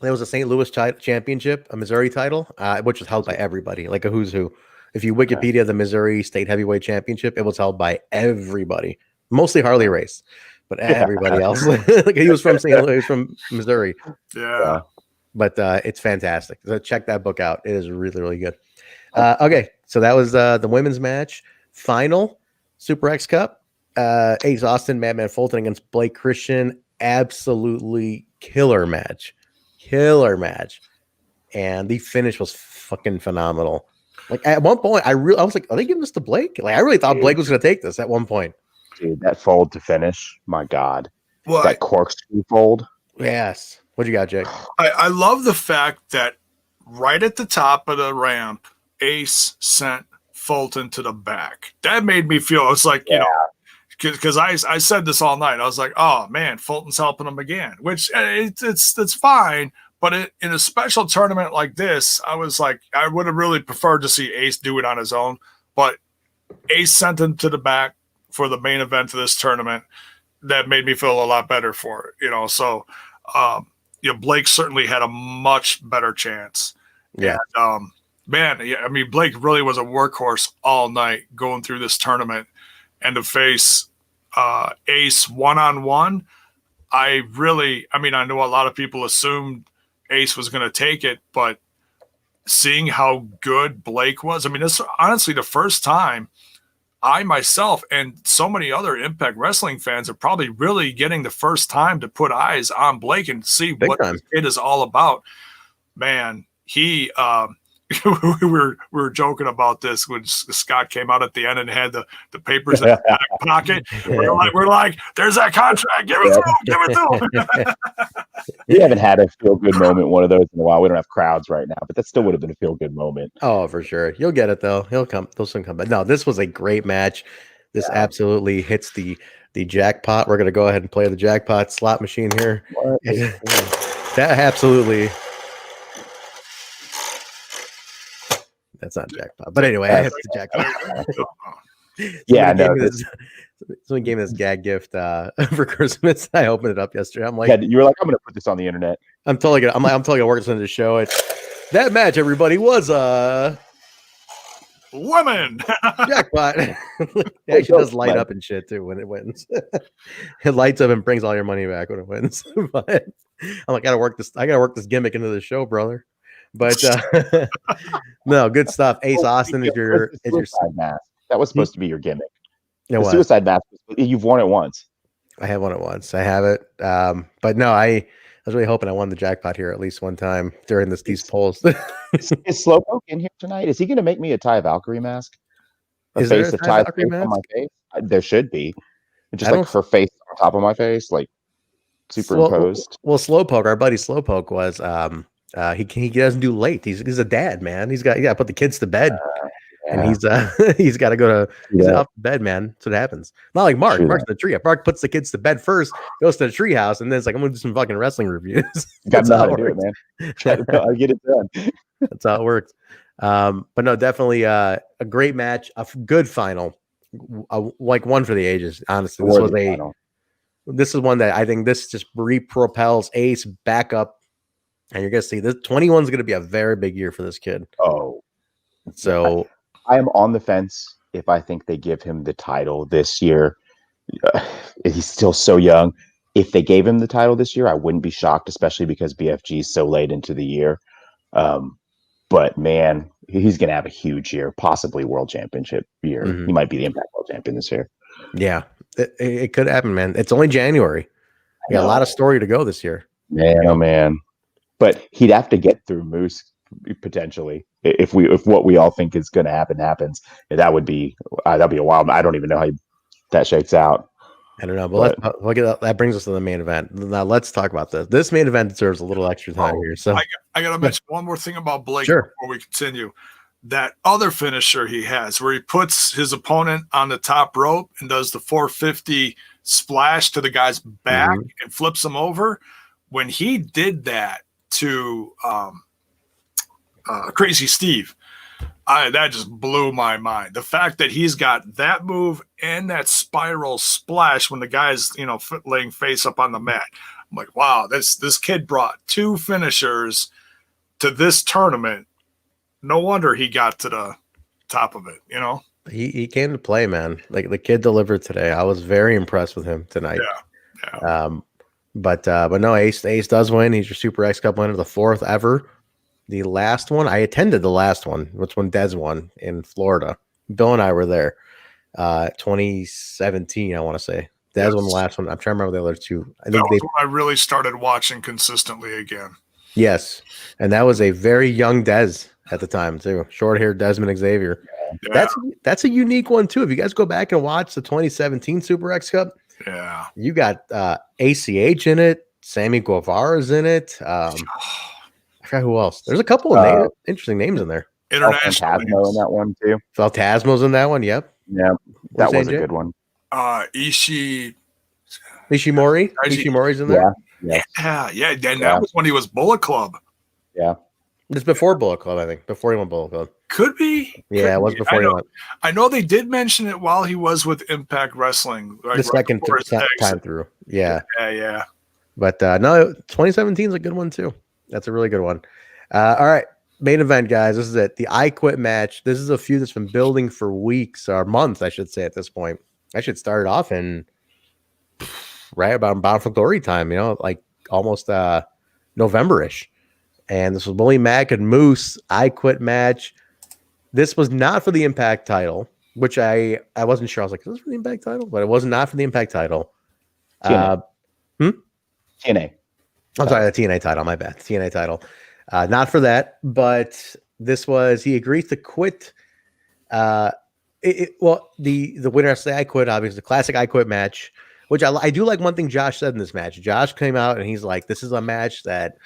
There was a St. Louis championship, a Missouri title, which was held by everybody, like a who's who. If you Wikipedia the Missouri State Heavyweight Championship, it was held by everybody, mostly Harley Race, but everybody else. Like, he was from St. Louis, from Missouri. Yeah. But it's fantastic. So check that book out. It is really, really good. Okay, so that was the women's match. Final Super X Cup. Ace Austin, Madman Fulton against Blake Christian. Absolutely killer match. And the finish was fucking phenomenal. Like, at one point, I was like, are they giving this to Blake? Like, I really thought Blake was going to take this at one point. Dude, that fold to finish, my God. Well, that corkscrew fold. Yes. What you got, Jake? I love the fact that right at the top of the ramp, Ace sent Fulton to the back. That made me feel, it's like, you know, because I said this all night. I was like, oh man, Fulton's helping him again, which it's fine. But in a special tournament like this, I was like, I would have really preferred to see Ace do it on his own. But Ace sent him to the back for the main event of this tournament. That made me feel a lot better for it, you know. So, Blake certainly had a much better chance. Yeah. And, man, I mean, Blake really was a workhorse all night going through this tournament. And to face Ace one-on-one, I know a lot of people assumed Ace was going to take it, but seeing how good Blake was, I mean, this is honestly the first time I myself and so many other Impact Wrestling fans are probably really getting the first time to put eyes on Blake and see what this kid is all about. Man, he we were joking about this when Scott came out at the end and had the papers in his back pocket. We're like, there's that contract. Give it to him. We haven't had a feel good moment, one of those in a while. We don't have crowds right now, but that still would have been a feel good moment. Oh, for sure. You'll get it though. They'll soon come. But no, this was a great match. This absolutely hits the jackpot. We're gonna go ahead and play the jackpot slot machine here. That absolutely. That's not jackpot, but anyway, I hit the jackpot. Yeah, no, someone gave me this gag gift for Christmas. I opened it up yesterday. I'm like, yeah, you were like, I'm gonna put this on the internet. I'm totally gonna work this into the show. That match, everybody, was women. jackpot. It actually does light up and shit too when it wins. It lights up and brings all your money back when it wins. But I'm like, I gotta work this gimmick into the show, brother. But no, good stuff. Ace Austin is your suicide mask. That was supposed to be your gimmick. The suicide mask. You've worn it once. I have won it once. I have it. But no, I was really hoping I won the jackpot here at least one time during these polls. Is Slowpoke in here tonight? Is he going to make me a Ty Valkyrie mask? Is there a Ty Valkyrie mask on my face? There should be. Just like her face on top of my face, like superimposed. Well, Slowpoke, our buddy Slowpoke was he doesn't do late. He's a dad, man. He's got to put the kids to bed. And he's got to go to he's off to bed, man. That's what happens. Not like Mark. Mark's in the tree. Mark puts the kids to bed first, goes to the tree house, and then it's like, I'm gonna do some fucking wrestling reviews. Got to know how to do it, man. Got to get it done. That's how it works. But no, definitely a great match, a good final, like one for the ages. Honestly, this is one that I think this just repropels Ace back up, and you're gonna see this 21 is gonna be a very big year for this kid. Oh, so. I am on the fence if I think they give him the title this year. He's still so young. If they gave him the title this year, I wouldn't be shocked, especially because BFG is so late into the year. But man, he's going to have a huge year, possibly world championship year. Mm-hmm. He might be the Impact World Champion this year. Yeah, it could happen, man. It's only January. We got a lot of story to go this year. Man, oh man. But he'd have to get through Moose potentially if what we all think is going to happen happens. That'd be a wild. I don't even know how that shakes out. I don't know, but that brings us to the main event. Now let's talk about this. This main event deserves a little extra time here. So I got to mention one more thing about Blake before we continue. That other finisher he has, where he puts his opponent on the top rope and does the 450 splash to the guy's back and flips him over. When he did that to Crazy Steve, that just blew my mind. The fact that he's got that move and that spiral splash when the guy's laying face up on the mat. I'm like, wow, this kid brought two finishers to this tournament. No wonder he got to the top of it. He came to play, man. Like the kid delivered today. I was very impressed with him tonight. Yeah. But no, Ace does win. He's your Super X Cup winner, the 4th ever. The last one, I attended the last one, which when Dez won in Florida. Bill and I were there. 2017, I want to say. Dez won the last one. I'm trying to remember the other two. I think when I really started watching consistently again. Yes. And that was a very young Dez at the time, too. Short-haired Desmond Xavier. Yeah. That's a unique one, too. If you guys go back and watch the 2017 Super X Cup, you got ACH in it. Sammy Guevara's in it. I forgot who else. There's a couple of interesting names in there. International Tasmo in that one too. Phantasmo's in that one. Yep. Yeah, that was a good one. Ishimori. Ishimori's in there. Yeah. And that was when he was Bullet Club. Yeah. It's before Bullet Club, I think. Before he went Bullet Club. Could be. Yeah, it was before he went. I know they did mention it while he was with Impact Wrestling. The second time through. Yeah. Yeah. But no, 2017 is a good one too. That's a really good one. All right. Main event, guys. This is it. The I Quit match. This is a feud that's been building for weeks or months, I should say, at this point. I should start it off in right about Bound for Glory time, like almost November-ish. And this was Willie Mack and Moose I Quit match. This was not for the Impact title, which I wasn't sure. I was like, is this for the Impact title? But it was not for the Impact title. TNA. I'm sorry, the TNA title. My bad. TNA title. Not for that, but this was, he agrees to quit. The winner say I quit, obviously, the classic I Quit match, which I do like one thing Josh said in this match. Josh came out and he's like, this is a match that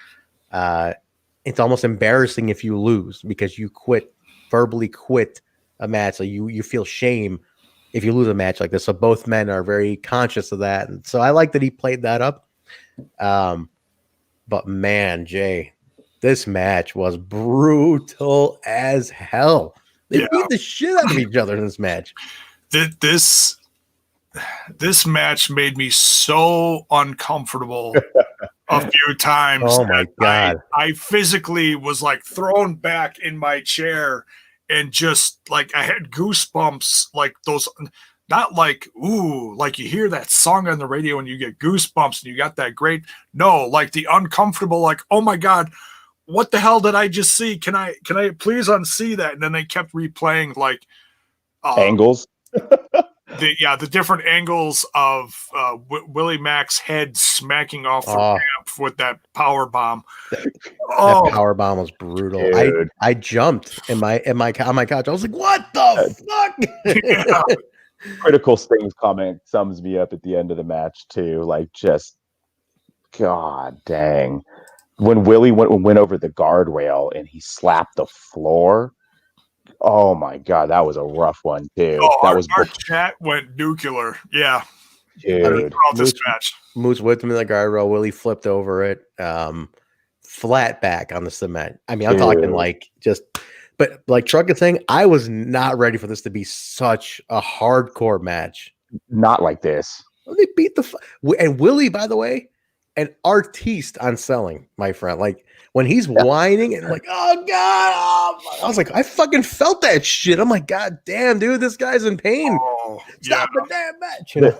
it's almost embarrassing if you lose because you verbally quit a match. So you feel shame if you lose a match like this. So both men are very conscious of that. And so I like that he played that up. But man, Jay, this match was brutal as hell. They beat the shit out of each other in this match. This match made me so uncomfortable a few times. Oh my God. I physically was like thrown back in my chair and just like I had goosebumps, like those, not like, ooh, like you hear that song on the radio and you get goosebumps and you got that great, no, like the uncomfortable, like, oh my God, what the hell did I just see? Can I please unsee that? And then they kept replaying like Angles. the different angles of Willie Mack's head smacking off the ramp with that power bomb. That power bomb was brutal. Dude. I jumped on my couch. I was like, "What the fuck?" Yeah. Critical Stings comment sums me up at the end of the match too. Like, just God dang, when Willie went over the guardrail and he slapped the floor. Oh my God, that was a rough one too. That was our chat went nuclear. Yeah, dude. Throughout this match, Moose whipped him in the guardrail. Willie flipped over it, flat back on the cement. I mean, I'm talking like just. But like Truck is saying, I was not ready for this to be such a hardcore match. Not like this. They beat and Willie, by the way, an artiste on selling, my friend. Like when he's whining and like, oh God, I was like, I fucking felt that shit. I'm like, God damn, dude, this guy's in pain. Stop the damn match. You know?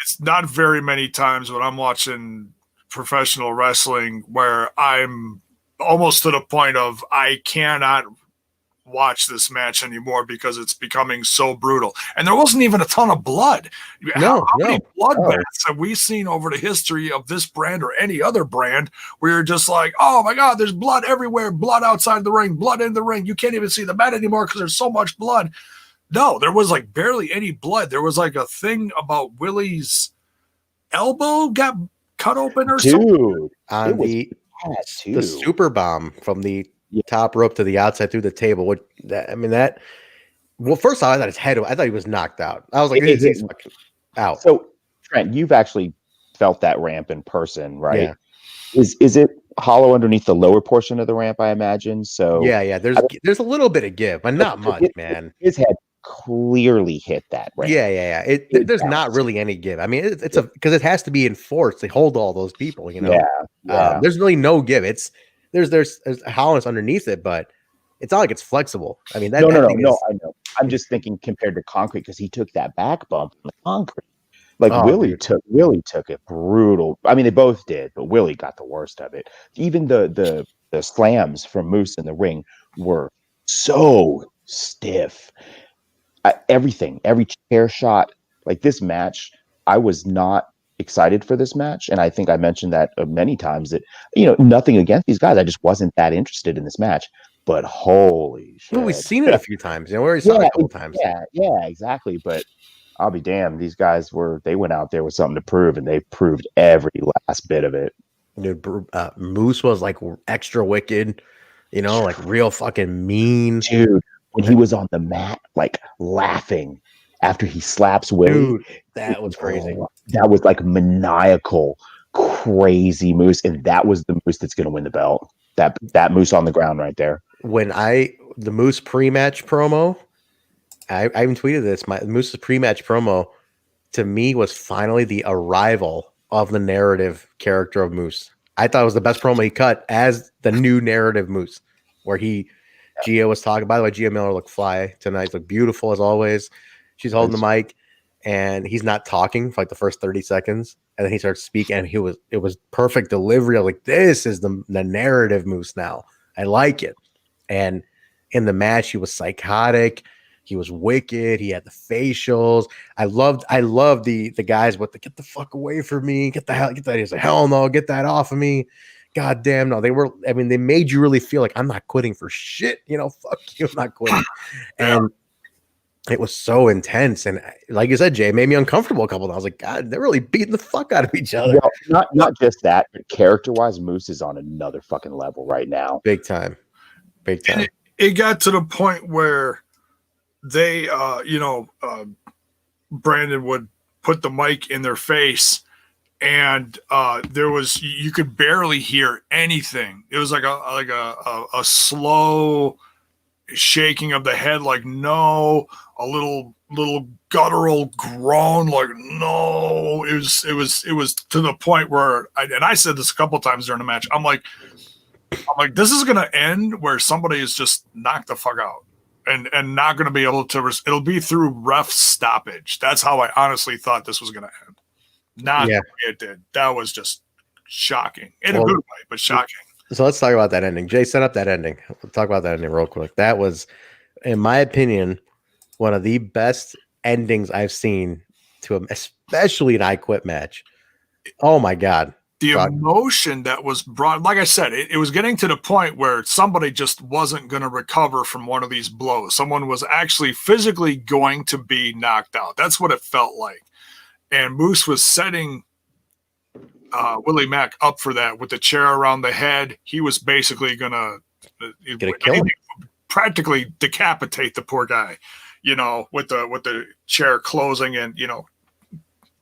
It's not very many times when I'm watching professional wrestling where I'm almost to the point of I cannot watch this match anymore because it's becoming so brutal. And there wasn't even a ton of blood. How many bloodbaths have we seen over the history of this brand or any other brand where you're just like, oh my God, there's blood everywhere, blood outside the ring, blood in the ring. You can't even see the mat anymore because there's so much blood. No, there was like barely any blood. There was like a thing about Willie's elbow got cut open or something. On the super bomb from the top rope to the outside through the table. Well, first off, I thought his head, I thought he was knocked out. I was like, he's fucking out. So, Trent, you've actually felt that ramp in person, right? Yeah. Is it hollow underneath the lower portion of the ramp, I imagine? So yeah. There's a little bit of give, but not much, man. His head clearly hit that ramp. Yeah. There's not really any give. I mean, it's because it has to be enforced to hold all those people, you know. Yeah. There's really no give. It's there's hollowness underneath it, but it's not like it's flexible. I mean, no. I know. I'm just thinking compared to concrete because he took that back bump on the concrete. Like Willie took it brutal. I mean, they both did, but Willie got the worst of it. Even the slams from Moose in the ring were so stiff. Every chair shot, like this match, I was not excited for this match. And I think I mentioned that many times that, nothing against these guys. I just wasn't that interested in this match. But holy shit. Well, we've seen it a few times. We already saw it a couple times. Yeah, exactly. But I'll be damned. These guys they went out there with something to prove, and they proved every last bit of it. Dude, Moose was like extra wicked, like real fucking mean. Dude, when he was on the mat, like laughing after he slaps Willie. Dude, that was crazy. That was like maniacal, crazy Moose. And that was the Moose that's going to win the belt. That Moose on the ground right there. When the Moose pre-match promo, I even tweeted this. My Moose's pre-match promo to me was finally the arrival of the narrative character of Moose. I thought it was the best promo he cut as the new narrative Moose, where Gia was talking. By the way, Gia Miller looked fly tonight. She looked beautiful as always. She's holding the mic, and he's not talking for like the first 30 seconds, and then he starts speaking, and it was perfect delivery. I was like, this is the narrative Moose now. I like it. And in the match, he was psychotic. He was wicked. He had the facials. I loved the guys with the get the fuck away from me. Get that. He's like, hell no, get that off of me. God damn no. They made you really feel like I'm not quitting for shit. Fuck you, I'm not quitting. And it was so intense. And like you said, Jay, it made me uncomfortable a couple times. I was like, God, they're really beating the fuck out of each other. Well, not just that, but character-wise, Moose is on another fucking level right now. Big time. It got to the point where they, Brandon would put the mic in their face, and you could barely hear anything. It was like a slow shaking of the head, like no, a little little guttural groan, like, no. It was to the point where I said this a couple times during the match. I'm like, this is gonna end where somebody is just knocked the fuck out and not gonna be able to. It'll be through ref stoppage. That's how I honestly thought this was gonna end. Not the way it did. That was just shocking in a good way, but shocking. So let's talk about that ending. Jay, set up that ending. We'll talk about that ending real quick. That was, in my opinion, one of the best endings I've seen to especially an I Quit match. Oh my God. The emotion that was brought, like I said, it was getting to the point where somebody just wasn't going to recover from one of these blows. Someone was actually physically going to be knocked out. That's what it felt like. And Moose was setting Willie Mack up for that with the chair around the head. He was basically going to practically decapitate the poor guy, with the chair closing and,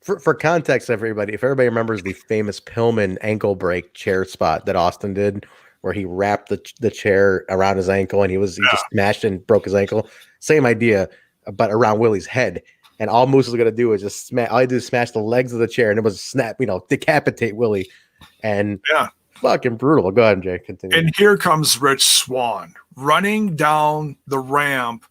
For context, everybody, if everybody remembers the famous Pillman ankle break chair spot that Austin did, where he wrapped the chair around his ankle and he just smashed and broke his ankle. Same idea, but around Willie's head. And all Moose was gonna do is just smash. All he did is smash the legs of the chair, and it was snap, decapitate Willie. And fucking brutal. Go ahead, Jay. Continue. And here comes Rich Swann running down the ramp,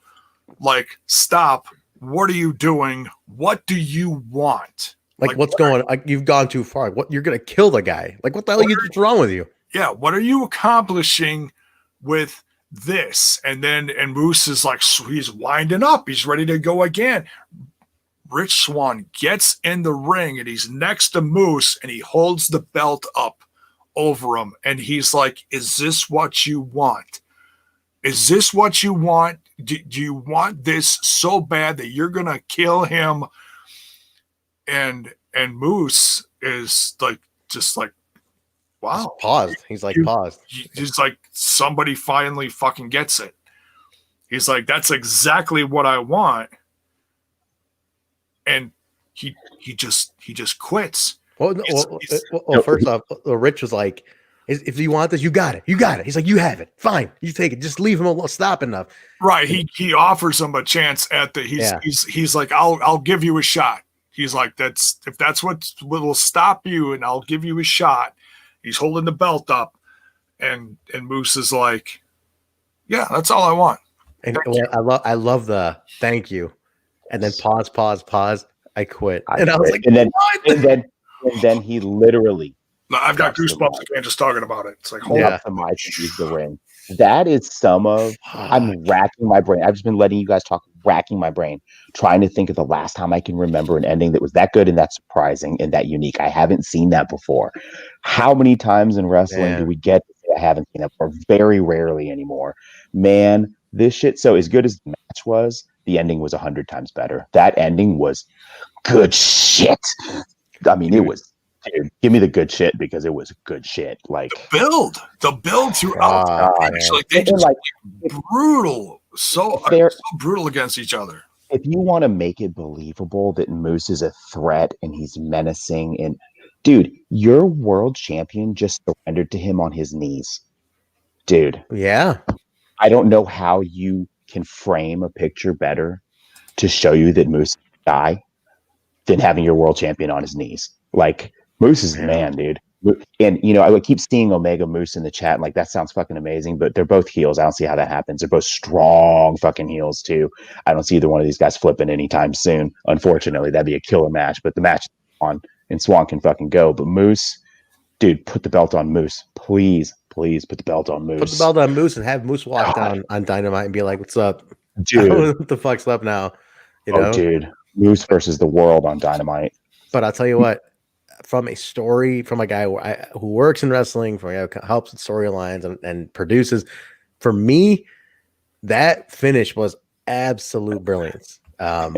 like, stop. What are you doing? What do you want? Like what's going on? Like, you've gone too far. What, you're going to kill the guy. Like, what the hell is wrong with you? Yeah. What are you accomplishing with this? And Moose is like, he's winding up. He's ready to go again. Rich Swann gets in the ring and he's next to Moose and he holds the belt up over him. And he's like, is this what you want? Is this what you want? Do you want this so bad that you're gonna kill him? And Moose is like, just like, wow. Just paused. He's like, paused. He's like, somebody finally fucking gets it. He's like, that's exactly what I want. And he just quits. Well, first off, Rich was like, if you want this, you got it. You got it. He's like, you have it. Fine. You take it. Just leave him alone. Stop enough. Right. He offers him a chance at he's like, I'll give you a shot. He's like, if that's what will stop you, and I'll give you a shot. He's holding the belt up, and Moose is like, yeah, that's all I want. And I love the thank you. And then pause. I quit. And I was like, and then he literally. I've got goosebumps again just talking about it. It's like, hold up the mic and use the ring. That is I'm racking my brain. I've just been letting you guys talk, racking my brain, trying to think of the last time I can remember an ending that was that good and that surprising and that unique. I haven't seen that before. How many times in wrestling do we get to say I haven't seen that before? Very rarely anymore. Man, this shit. So as good as the match was, the ending was 100 times better. That ending was good shit. I mean, it was. Dude, give me the good shit because it was good shit. Like the build throughout. They just brutal, so brutal against each other. If you want to make it believable that Moose is a threat and he's menacing, and dude, your world champion just surrendered to him on his knees, dude. Yeah, I don't know how you can frame a picture better to show you that Moose die than having your world champion on his knees. Like, Moose is the man, dude. And, I would keep seeing Omega Moose in the chat. And like, that sounds fucking amazing, but they're both heels. I don't see how that happens. They're both strong fucking heels, too. I don't see either one of these guys flipping anytime soon. Unfortunately, that'd be a killer match, but the match is on and Swan can fucking go. But Moose, dude, put the belt on Moose. Please put the belt on Moose. Put the belt on Moose and have Moose walk down on Dynamite and be like, what's up? Dude. I don't know what the fuck's up now? Dude. Moose versus the world on Dynamite. But I'll tell you what. From a guy who works in wrestling, from a guy who helps with storylines and produces, for me, that finish was absolute brilliance. Hey,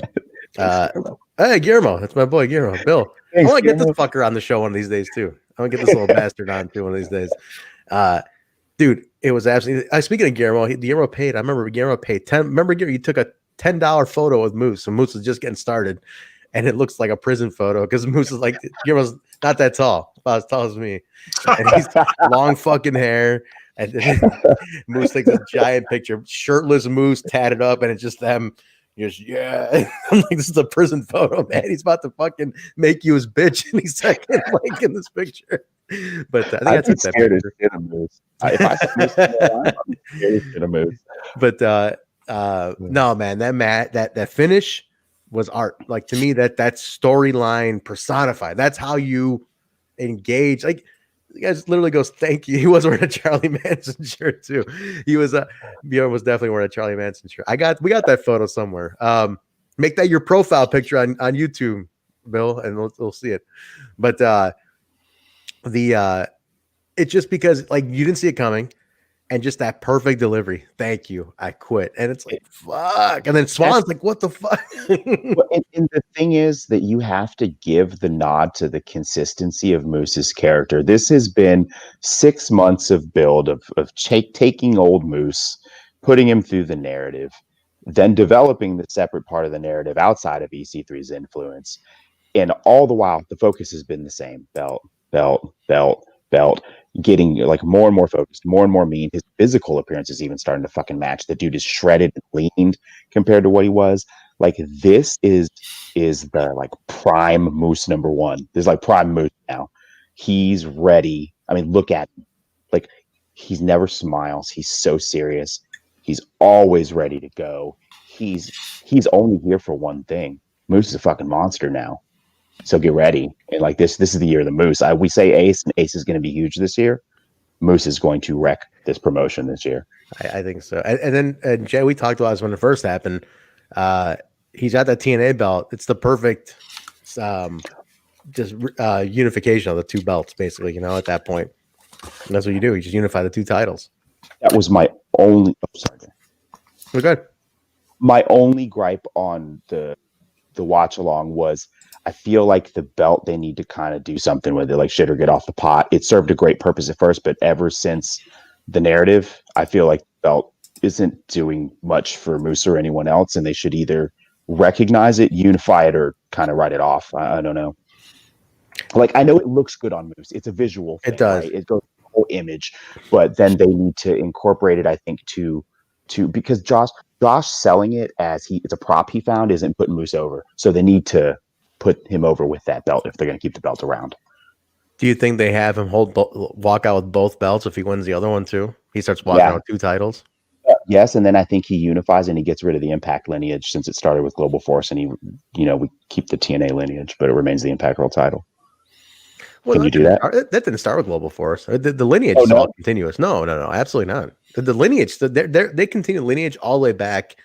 Guillermo, that's my boy Guillermo. Bill, I want to get this fucker on the show one of these days too. I want to get this little bastard on too one of these days. Dude, it was absolutely. Speaking of Guillermo paid. I remember Guillermo paid $10. Remember, you took a $10 photo with Moose, and Moose was just getting started. And it looks like a prison photo because Moose is like, Guillermo's not that tall, about as tall as me. And he's long fucking hair. And Moose takes a giant picture, shirtless Moose tatted up, and it's just them, He goes, yeah. I'm like, this is a prison photo, man. He's about to fucking make you his bitch any second, like in this picture. But I think I'd be that scared as picture. shit of Moose. If I saw Moose in the line, I'd be scared as shit of Moose. But no, man, that finish was art. Like to me, that storyline personified. That's how you engage. Like the guy literally goes, "Thank you." He was wearing a Charlie Manson shirt too. He was Bjorn was definitely wearing a Charlie Manson shirt. We got that photo somewhere. Make that your profile picture on YouTube, Bill, and we'll see it. But it's just because like you didn't see it coming. And just that perfect delivery. Thank you. I quit. And it's like, fuck. And then Swan's like, what the fuck? And the thing is that you have to give the nod to the consistency of Moose's character. This has been 6 months of build of taking old Moose, putting him through the narrative, then developing the separate part of the narrative outside of EC3's influence. And all the while, the focus has been the same. Belt, belt, belt, belt. Getting like more and more focused, more and more mean. His physical appearance is even starting to fucking match. The dude is shredded and leaned compared to what he was. Like this is the like prime Moose number one. This is like prime Moose now. He's ready. I mean, look at him. Like he's never smiles. He's so serious. He's always ready to go. He's only here for one thing. Moose is a fucking monster now. So get ready. And like this is the year of the Moose. We say Ace, and Ace is going to be huge this year. Moose is going to wreck this promotion this year. I think so. And then Jay, we talked about this when it first happened. He's got that TNA belt. It's the perfect unification of the two belts, basically, at that point. And that's what you do. You just unify the two titles. That was my only We're good. My only gripe on the watch along was I feel like the belt, they need to kind of do something with it, like shit or get off the pot. It served a great purpose at first, but ever since the narrative, I feel like the belt isn't doing much for Moose or anyone else, and they should either recognize it, unify it, or kind of write it off. I don't know. Like, I know it looks good on Moose. It's a visual thing, it does. Right? It goes the whole image, but then they need to incorporate it, I think, to because Josh selling it as it's a prop he found isn't putting Moose over. So they need to put him over with that belt if they're going to keep the belt around. Do you think they have him walk out with both belts if he wins the other one too? He starts walking out with two titles. Yes, and then I think he unifies and he gets rid of the Impact lineage since it started with Global Force, and we keep the TNA lineage, but it remains the Impact World title. Well, Can you do that? That didn't start with Global Force. The lineage is all continuous. No, absolutely not. The lineage, they continue lineage all the way back.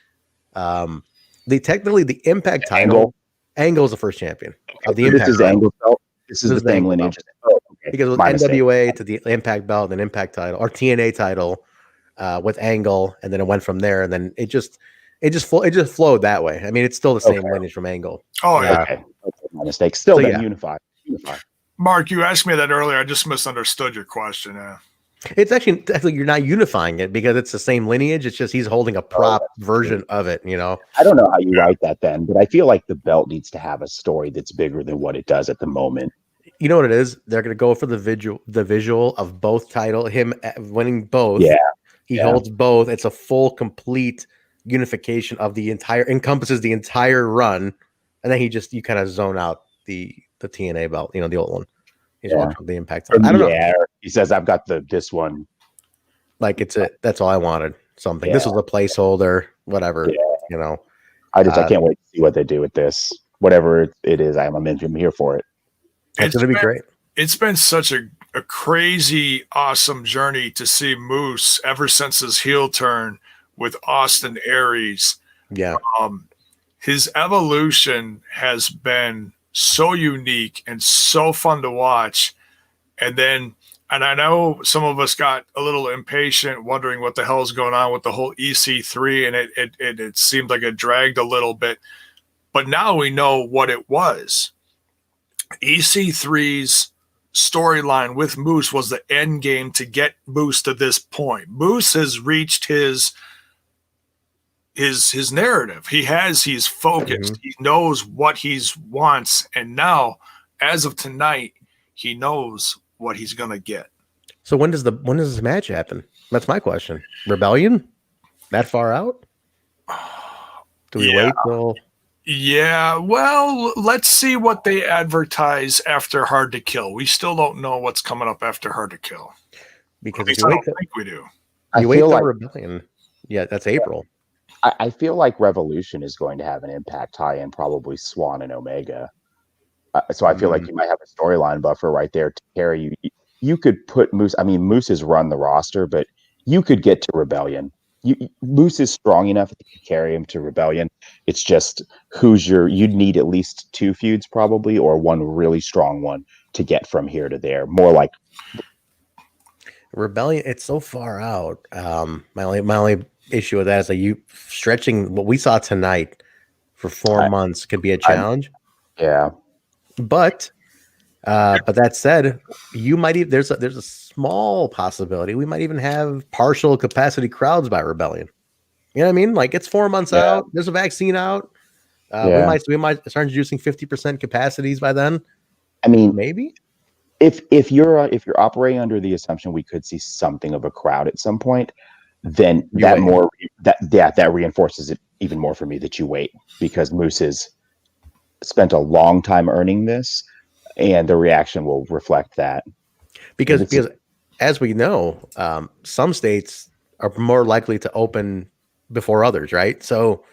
Technically the Impact title. Angle is the first champion of the Impact. This is Angle's belt. This is the same lineage. Oh, okay. Because it was NWA to the Impact belt, and Impact title, or TNA title with Angle, and then it went from there, and then it just flowed that way. I mean, it's still the same lineage from Angle. Oh yeah. Okay. My mistake. Still, then unified. Mark, you asked me that earlier. I just misunderstood your question. It's actually you're not unifying it because it's the same lineage. It's just he's holding a prop version of it. I don't know how you write that then, but I feel like the belt needs to have a story that's bigger than what it does at the moment. You know what it is? They're going to go for the visual of both title, him winning both. Yeah, he holds both. It's a full, complete unification of encompasses the entire run, and then you kind of zone out the TNA belt, the old one. He's watching the Impact. I don't know. He says, "I've got this one." Like that's all I wanted. Something. This was a placeholder. Whatever. Yeah. I can't wait to see what they do with this. Whatever it is, I'm here for it. It's going to be great. It's been such a crazy, awesome journey to see Moose ever since his heel turn with Austin Aries. Yeah. His evolution has been so unique and so fun to watch. And I know some of us got a little impatient wondering what the hell is going on with the whole EC3, and it seemed like it dragged a little bit. But now we know what it was. EC3's storyline with Moose was the end game to get Moose to this point. Moose has reached his narrative. He's focused. Mm-hmm. He knows what he wants, and now, as of tonight, he knows what he's gonna get. So when does this match happen? That's my question. Rebellion? That far out? Do we wait till? Yeah, well, let's see what they advertise after Hard to Kill. We still don't know what's coming up after Hard to Kill. Because At if least you I wait, don't think we do. you wait till Rebellion. Yeah, that's April. I feel like Revolution is going to have an Impact tie-in, probably Swan and Omega. So I feel like you might have a storyline buffer right there to carry you. You could put Moose. I mean, Moose has run the roster, but you could get to Rebellion. Moose is strong enough that you carry him to Rebellion. It's just you'd need at least 2 feuds probably, or one really strong one to get from here to there. More like Rebellion. It's so far out. My only issue with that is that you stretching what we saw tonight for 4 months could be a challenge. Yeah. But that said, you might even there's a small possibility we might even have partial capacity crowds by Rebellion. You know what I mean? Like it's 4 months out. There's a vaccine out. We might start introducing 50% capacities by then. I mean, maybe if you're operating under the assumption we could see something of a crowd at some point, then that reinforces it even more for me that you wait, because Moose has spent a long time earning this, and the reaction will reflect that. Because as we know, some states are more likely to open before others, right? So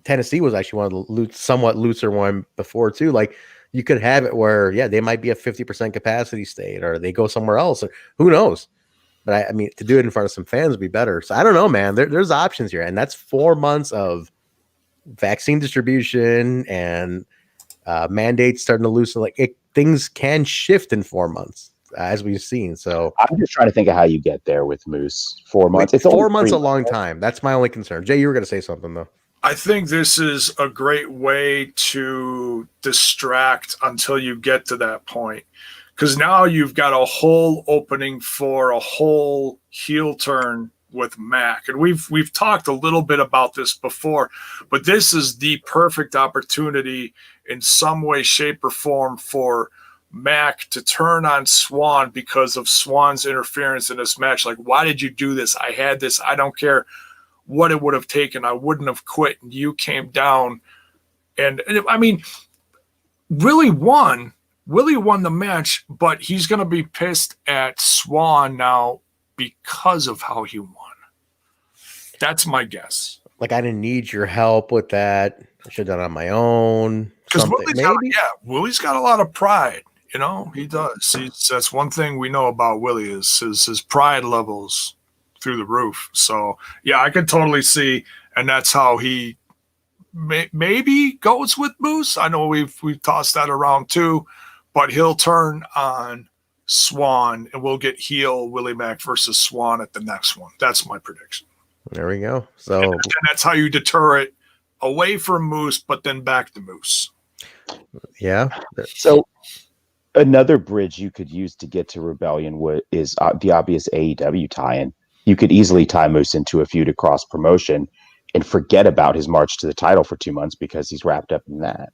Tennessee was actually one of the somewhat looser one before too. Like you could have it where, they might be a 50% capacity state, or they go somewhere else, or who knows? But I mean, to do it in front of some fans would be better. So I don't know, man. There's options here, and that's 4 months of vaccine distribution and mandates starting to loosen. Like things can shift in 4 months, as we've seen. So I'm just trying to think of how you get there with Moose. 4 months. It's 4 months, a long time. That's my only concern. Jay, you were going to say something though. I think this is a great way to distract until you get to that point. Because now you've got a whole opening for a whole heel turn with Mac. And we've talked a little bit about this before, but this is the perfect opportunity in some way, shape, or form for Mac to turn on Swan because of Swan's interference in this match. Like, why did you do this? I had this. I don't care what it would have taken. I wouldn't have quit. And you came down. And I mean, Willie won the match, but he's going to be pissed at Swan now because of how he won. That's my guess. Like, I didn't need your help with that. I should have done it on my own. Because Willie's got a lot of pride. You know, he does. That's one thing we know about Willie is his pride levels through the roof. So, yeah, I could totally see, and that's how he maybe goes with Moose. I know we've tossed that around too, but he'll turn on Swan, and we'll get heel Willie Mack versus Swan at the next one. That's my prediction. There we go. So and that's how you deter it away from Moose, but then back to Moose. Yeah. So another bridge you could use to get to Rebellion is the obvious AEW tie-in. You could easily tie Moose into a feud across promotion and forget about his march to the title for 2 months because he's wrapped up in that.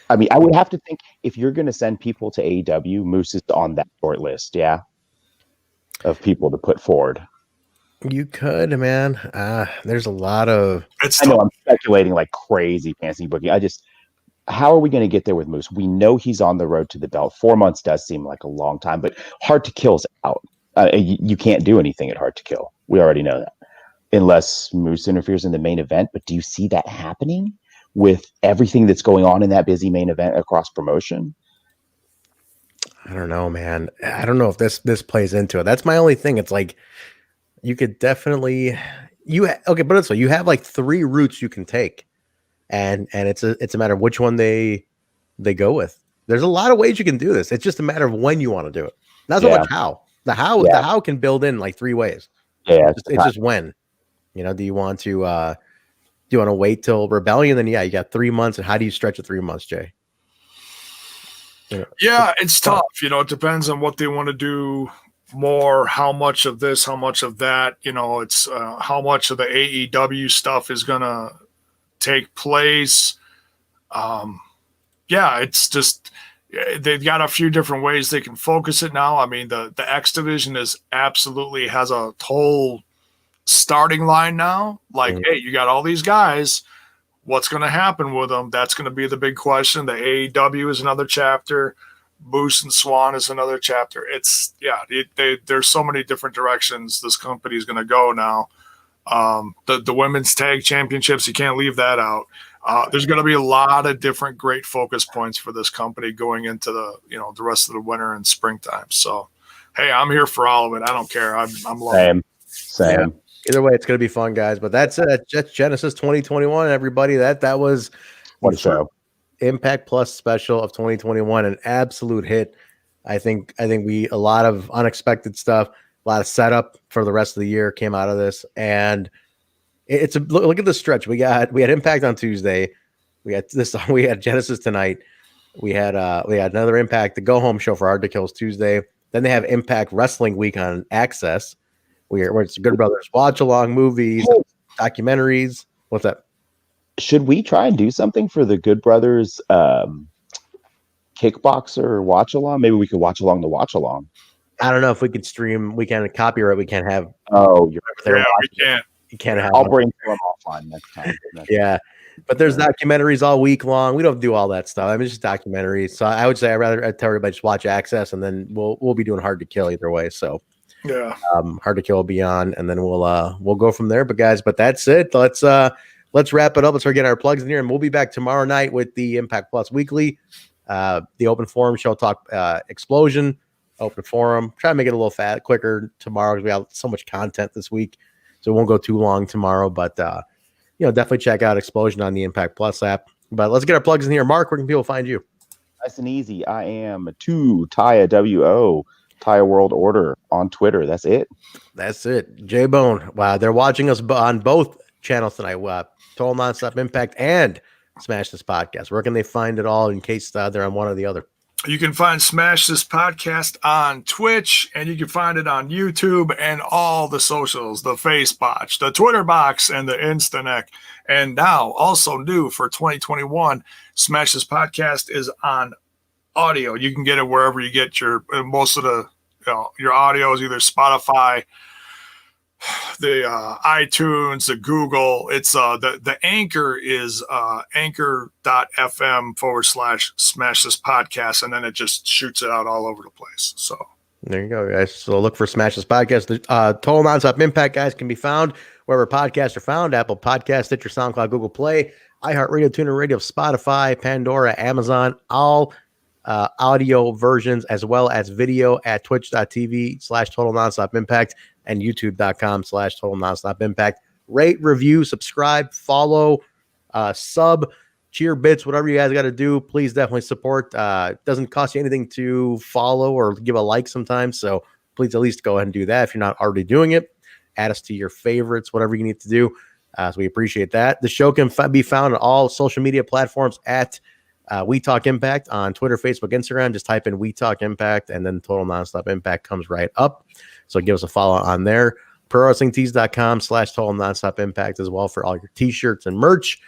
I mean, I would have to think if you're going to send people to AEW, Moose is on that short list, of people to put forward. You could, man. There's a lot of. I know I'm speculating like crazy, fancy booking. How are we going to get there with Moose? We know he's on the road to the belt. 4 months does seem like a long time, but Hard to Kill's out. You can't do anything at Hard to Kill. We already know that, unless Moose interferes in the main event. But do you see that happening with everything that's going on in that busy main event across promotion? I don't know, man. I don't know if this plays into it. That's my only thing. It's like you could definitely but it's like you have like 3 routes you can take, and it's a matter of which one they go with. There's a lot of ways you can do this. It's just a matter of when you want to do it. Not so much how. The how can build in like 3 ways. Yeah, it's just when. You know, do you want to wait till Rebellion? Then you got 3 months, and how do you stretch it 3 months, Jay? You know, it's tough. You know, it depends on what they want to do more, how much of this, how much of that. You know, it's how much of the AEW stuff is going to take place. It's just they've got a few different ways they can focus it now. I mean, the X division has a whole starting line now. Like, hey, you got all these guys. what's going to happen with them? That's going to be the big question. The AEW is another chapter. Moose and Swan is another chapter. It's there's so many different directions this company is going to go now. The women's tag championships, you can't leave that out. There's going to be a lot of different great focus points for this company going into the rest of the winter and springtime. So, hey, I'm here for all of it. I don't care. I'm loving it. Same. Yeah. Either way, it's going to be fun, guys. But that's Genesis 2021, everybody. That was What a show. Impact Plus special of 2021, an absolute hit. I think we a lot of unexpected stuff, a lot of setup for the rest of the year came out of this, and it's a look at the stretch. We had Impact on Tuesday, we had Genesis tonight, we had another Impact the go home show for Hard to Kills Tuesday. Then they have Impact Wrestling Week on Access. Where it's Good Brothers watch along movies, documentaries. What's that? Should we try and do something for the Good Brothers kickboxer watch along? Maybe we could watch along the watch along. I don't know if we could stream. We can't copyright. We can't have. Oh, you're Yeah, we can't. You can't have. I'll bring them offline next time. Yeah, but there's documentaries all week long. We don't do all that stuff. I mean, it's just documentaries. So I would say I'd tell everybody just watch Access, and then we'll be doing Hard to Kill either way. So. Yeah, Hard to Kill will be on, and then we'll go from there. But guys, that's it. Let's wrap it up. Let's start getting our plugs in here, and we'll be back tomorrow night with the Impact Plus Weekly, the Open Forum show talk, Explosion, Open Forum. Try to make it a little quicker tomorrow because we have so much content this week, so it won't go too long tomorrow. But definitely check out Explosion on the Impact Plus app. But let's get our plugs in here. Mark, where can people find you? Nice and easy. I am Taya WO. Taya World Order on Twitter. That's it. JAYBONE. Wow, they're watching us on both channels tonight. Total Nonstop Impact and Smash This Podcast. Where can they find it all in case they're on one or the other? You can find Smash This Podcast on Twitch, and you can find it on YouTube and all the socials, the Facebotch, the Twitter box, and the Instanek. And now, also new for 2021, Smash This Podcast is on audio. You can get it wherever you get most of your audio is either Spotify, the iTunes, the Google. It's the anchor is anchor.fm/Smash This Podcast, and then it just shoots it out all over the place. So there you go, guys. So look for Smash This Podcast. The Total Nonstop Impact, guys, can be found wherever podcasts are found: Apple Podcasts, Stitcher, SoundCloud, Google Play, iHeartRadio, TuneIn Radio, Spotify, Pandora, Amazon, all audio versions as well as video at twitch.tv/Total Nonstop Impact and youtube.com/Total Nonstop Impact. Rate, review, subscribe, follow, sub, cheer bits, whatever you guys got to do. Please definitely support. It doesn't cost you anything to follow or give a like sometimes. So please at least go ahead and do that if you're not already doing it. Add us to your favorites, whatever you need to do. So we appreciate that. The show can be found on all social media platforms at We Talk Impact on Twitter, Facebook, Instagram. Just type in We Talk Impact, and then Total Nonstop Impact comes right up. So give us a follow on there. ProWrestlingTees.com/Total Nonstop Impact as well for all your t-shirts and merch.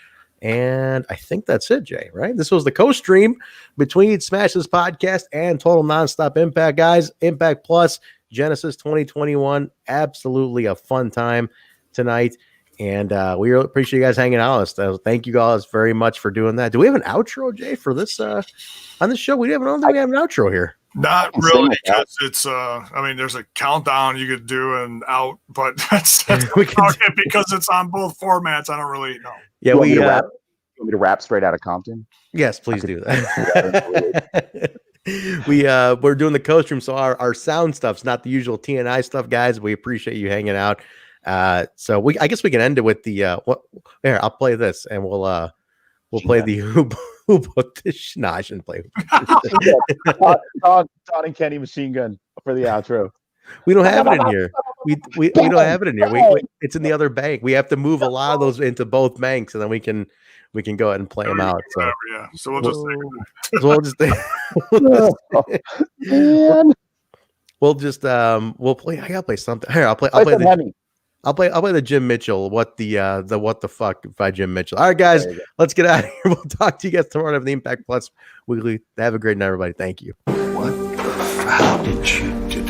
And I think that's it, Jay, right? This was the co-stream between Smash This Podcast and Total Nonstop Impact, guys. Impact Plus, Genesis 2021. Absolutely a fun time tonight. And we really appreciate you guys hanging out. So thank you guys very much for doing that. Do we have an outro, Jay, for this on this show? I don't think we have an outro here. Not really, because it's there's a countdown you could do and out, but that's because it's on both formats. I don't really know. Yeah, you want me to rap straight out of Compton? Yes, please do that. We're doing the co-stream, so our sound stuff's not the usual TNI stuff, guys. We appreciate you hanging out. So I guess we can end it with the here, I'll play this and we'll play the who booked this. No, I shouldn't play. Todd and Kenny Machine Gun for the outro. We don't have it in here. We don't have it in here. It's in the other bank. We have to move a lot of those into both banks, and then we can go ahead and play them out. So yeah, so we'll just we'll play. I gotta play something. Here, I'll play the Jim Mitchell. What the fuck by Jim Mitchell. All right, guys, let's get out of here. We'll talk to you guys tomorrow on the Impact Plus Weekly. Have a great night, everybody. Thank you. What the foul did you do?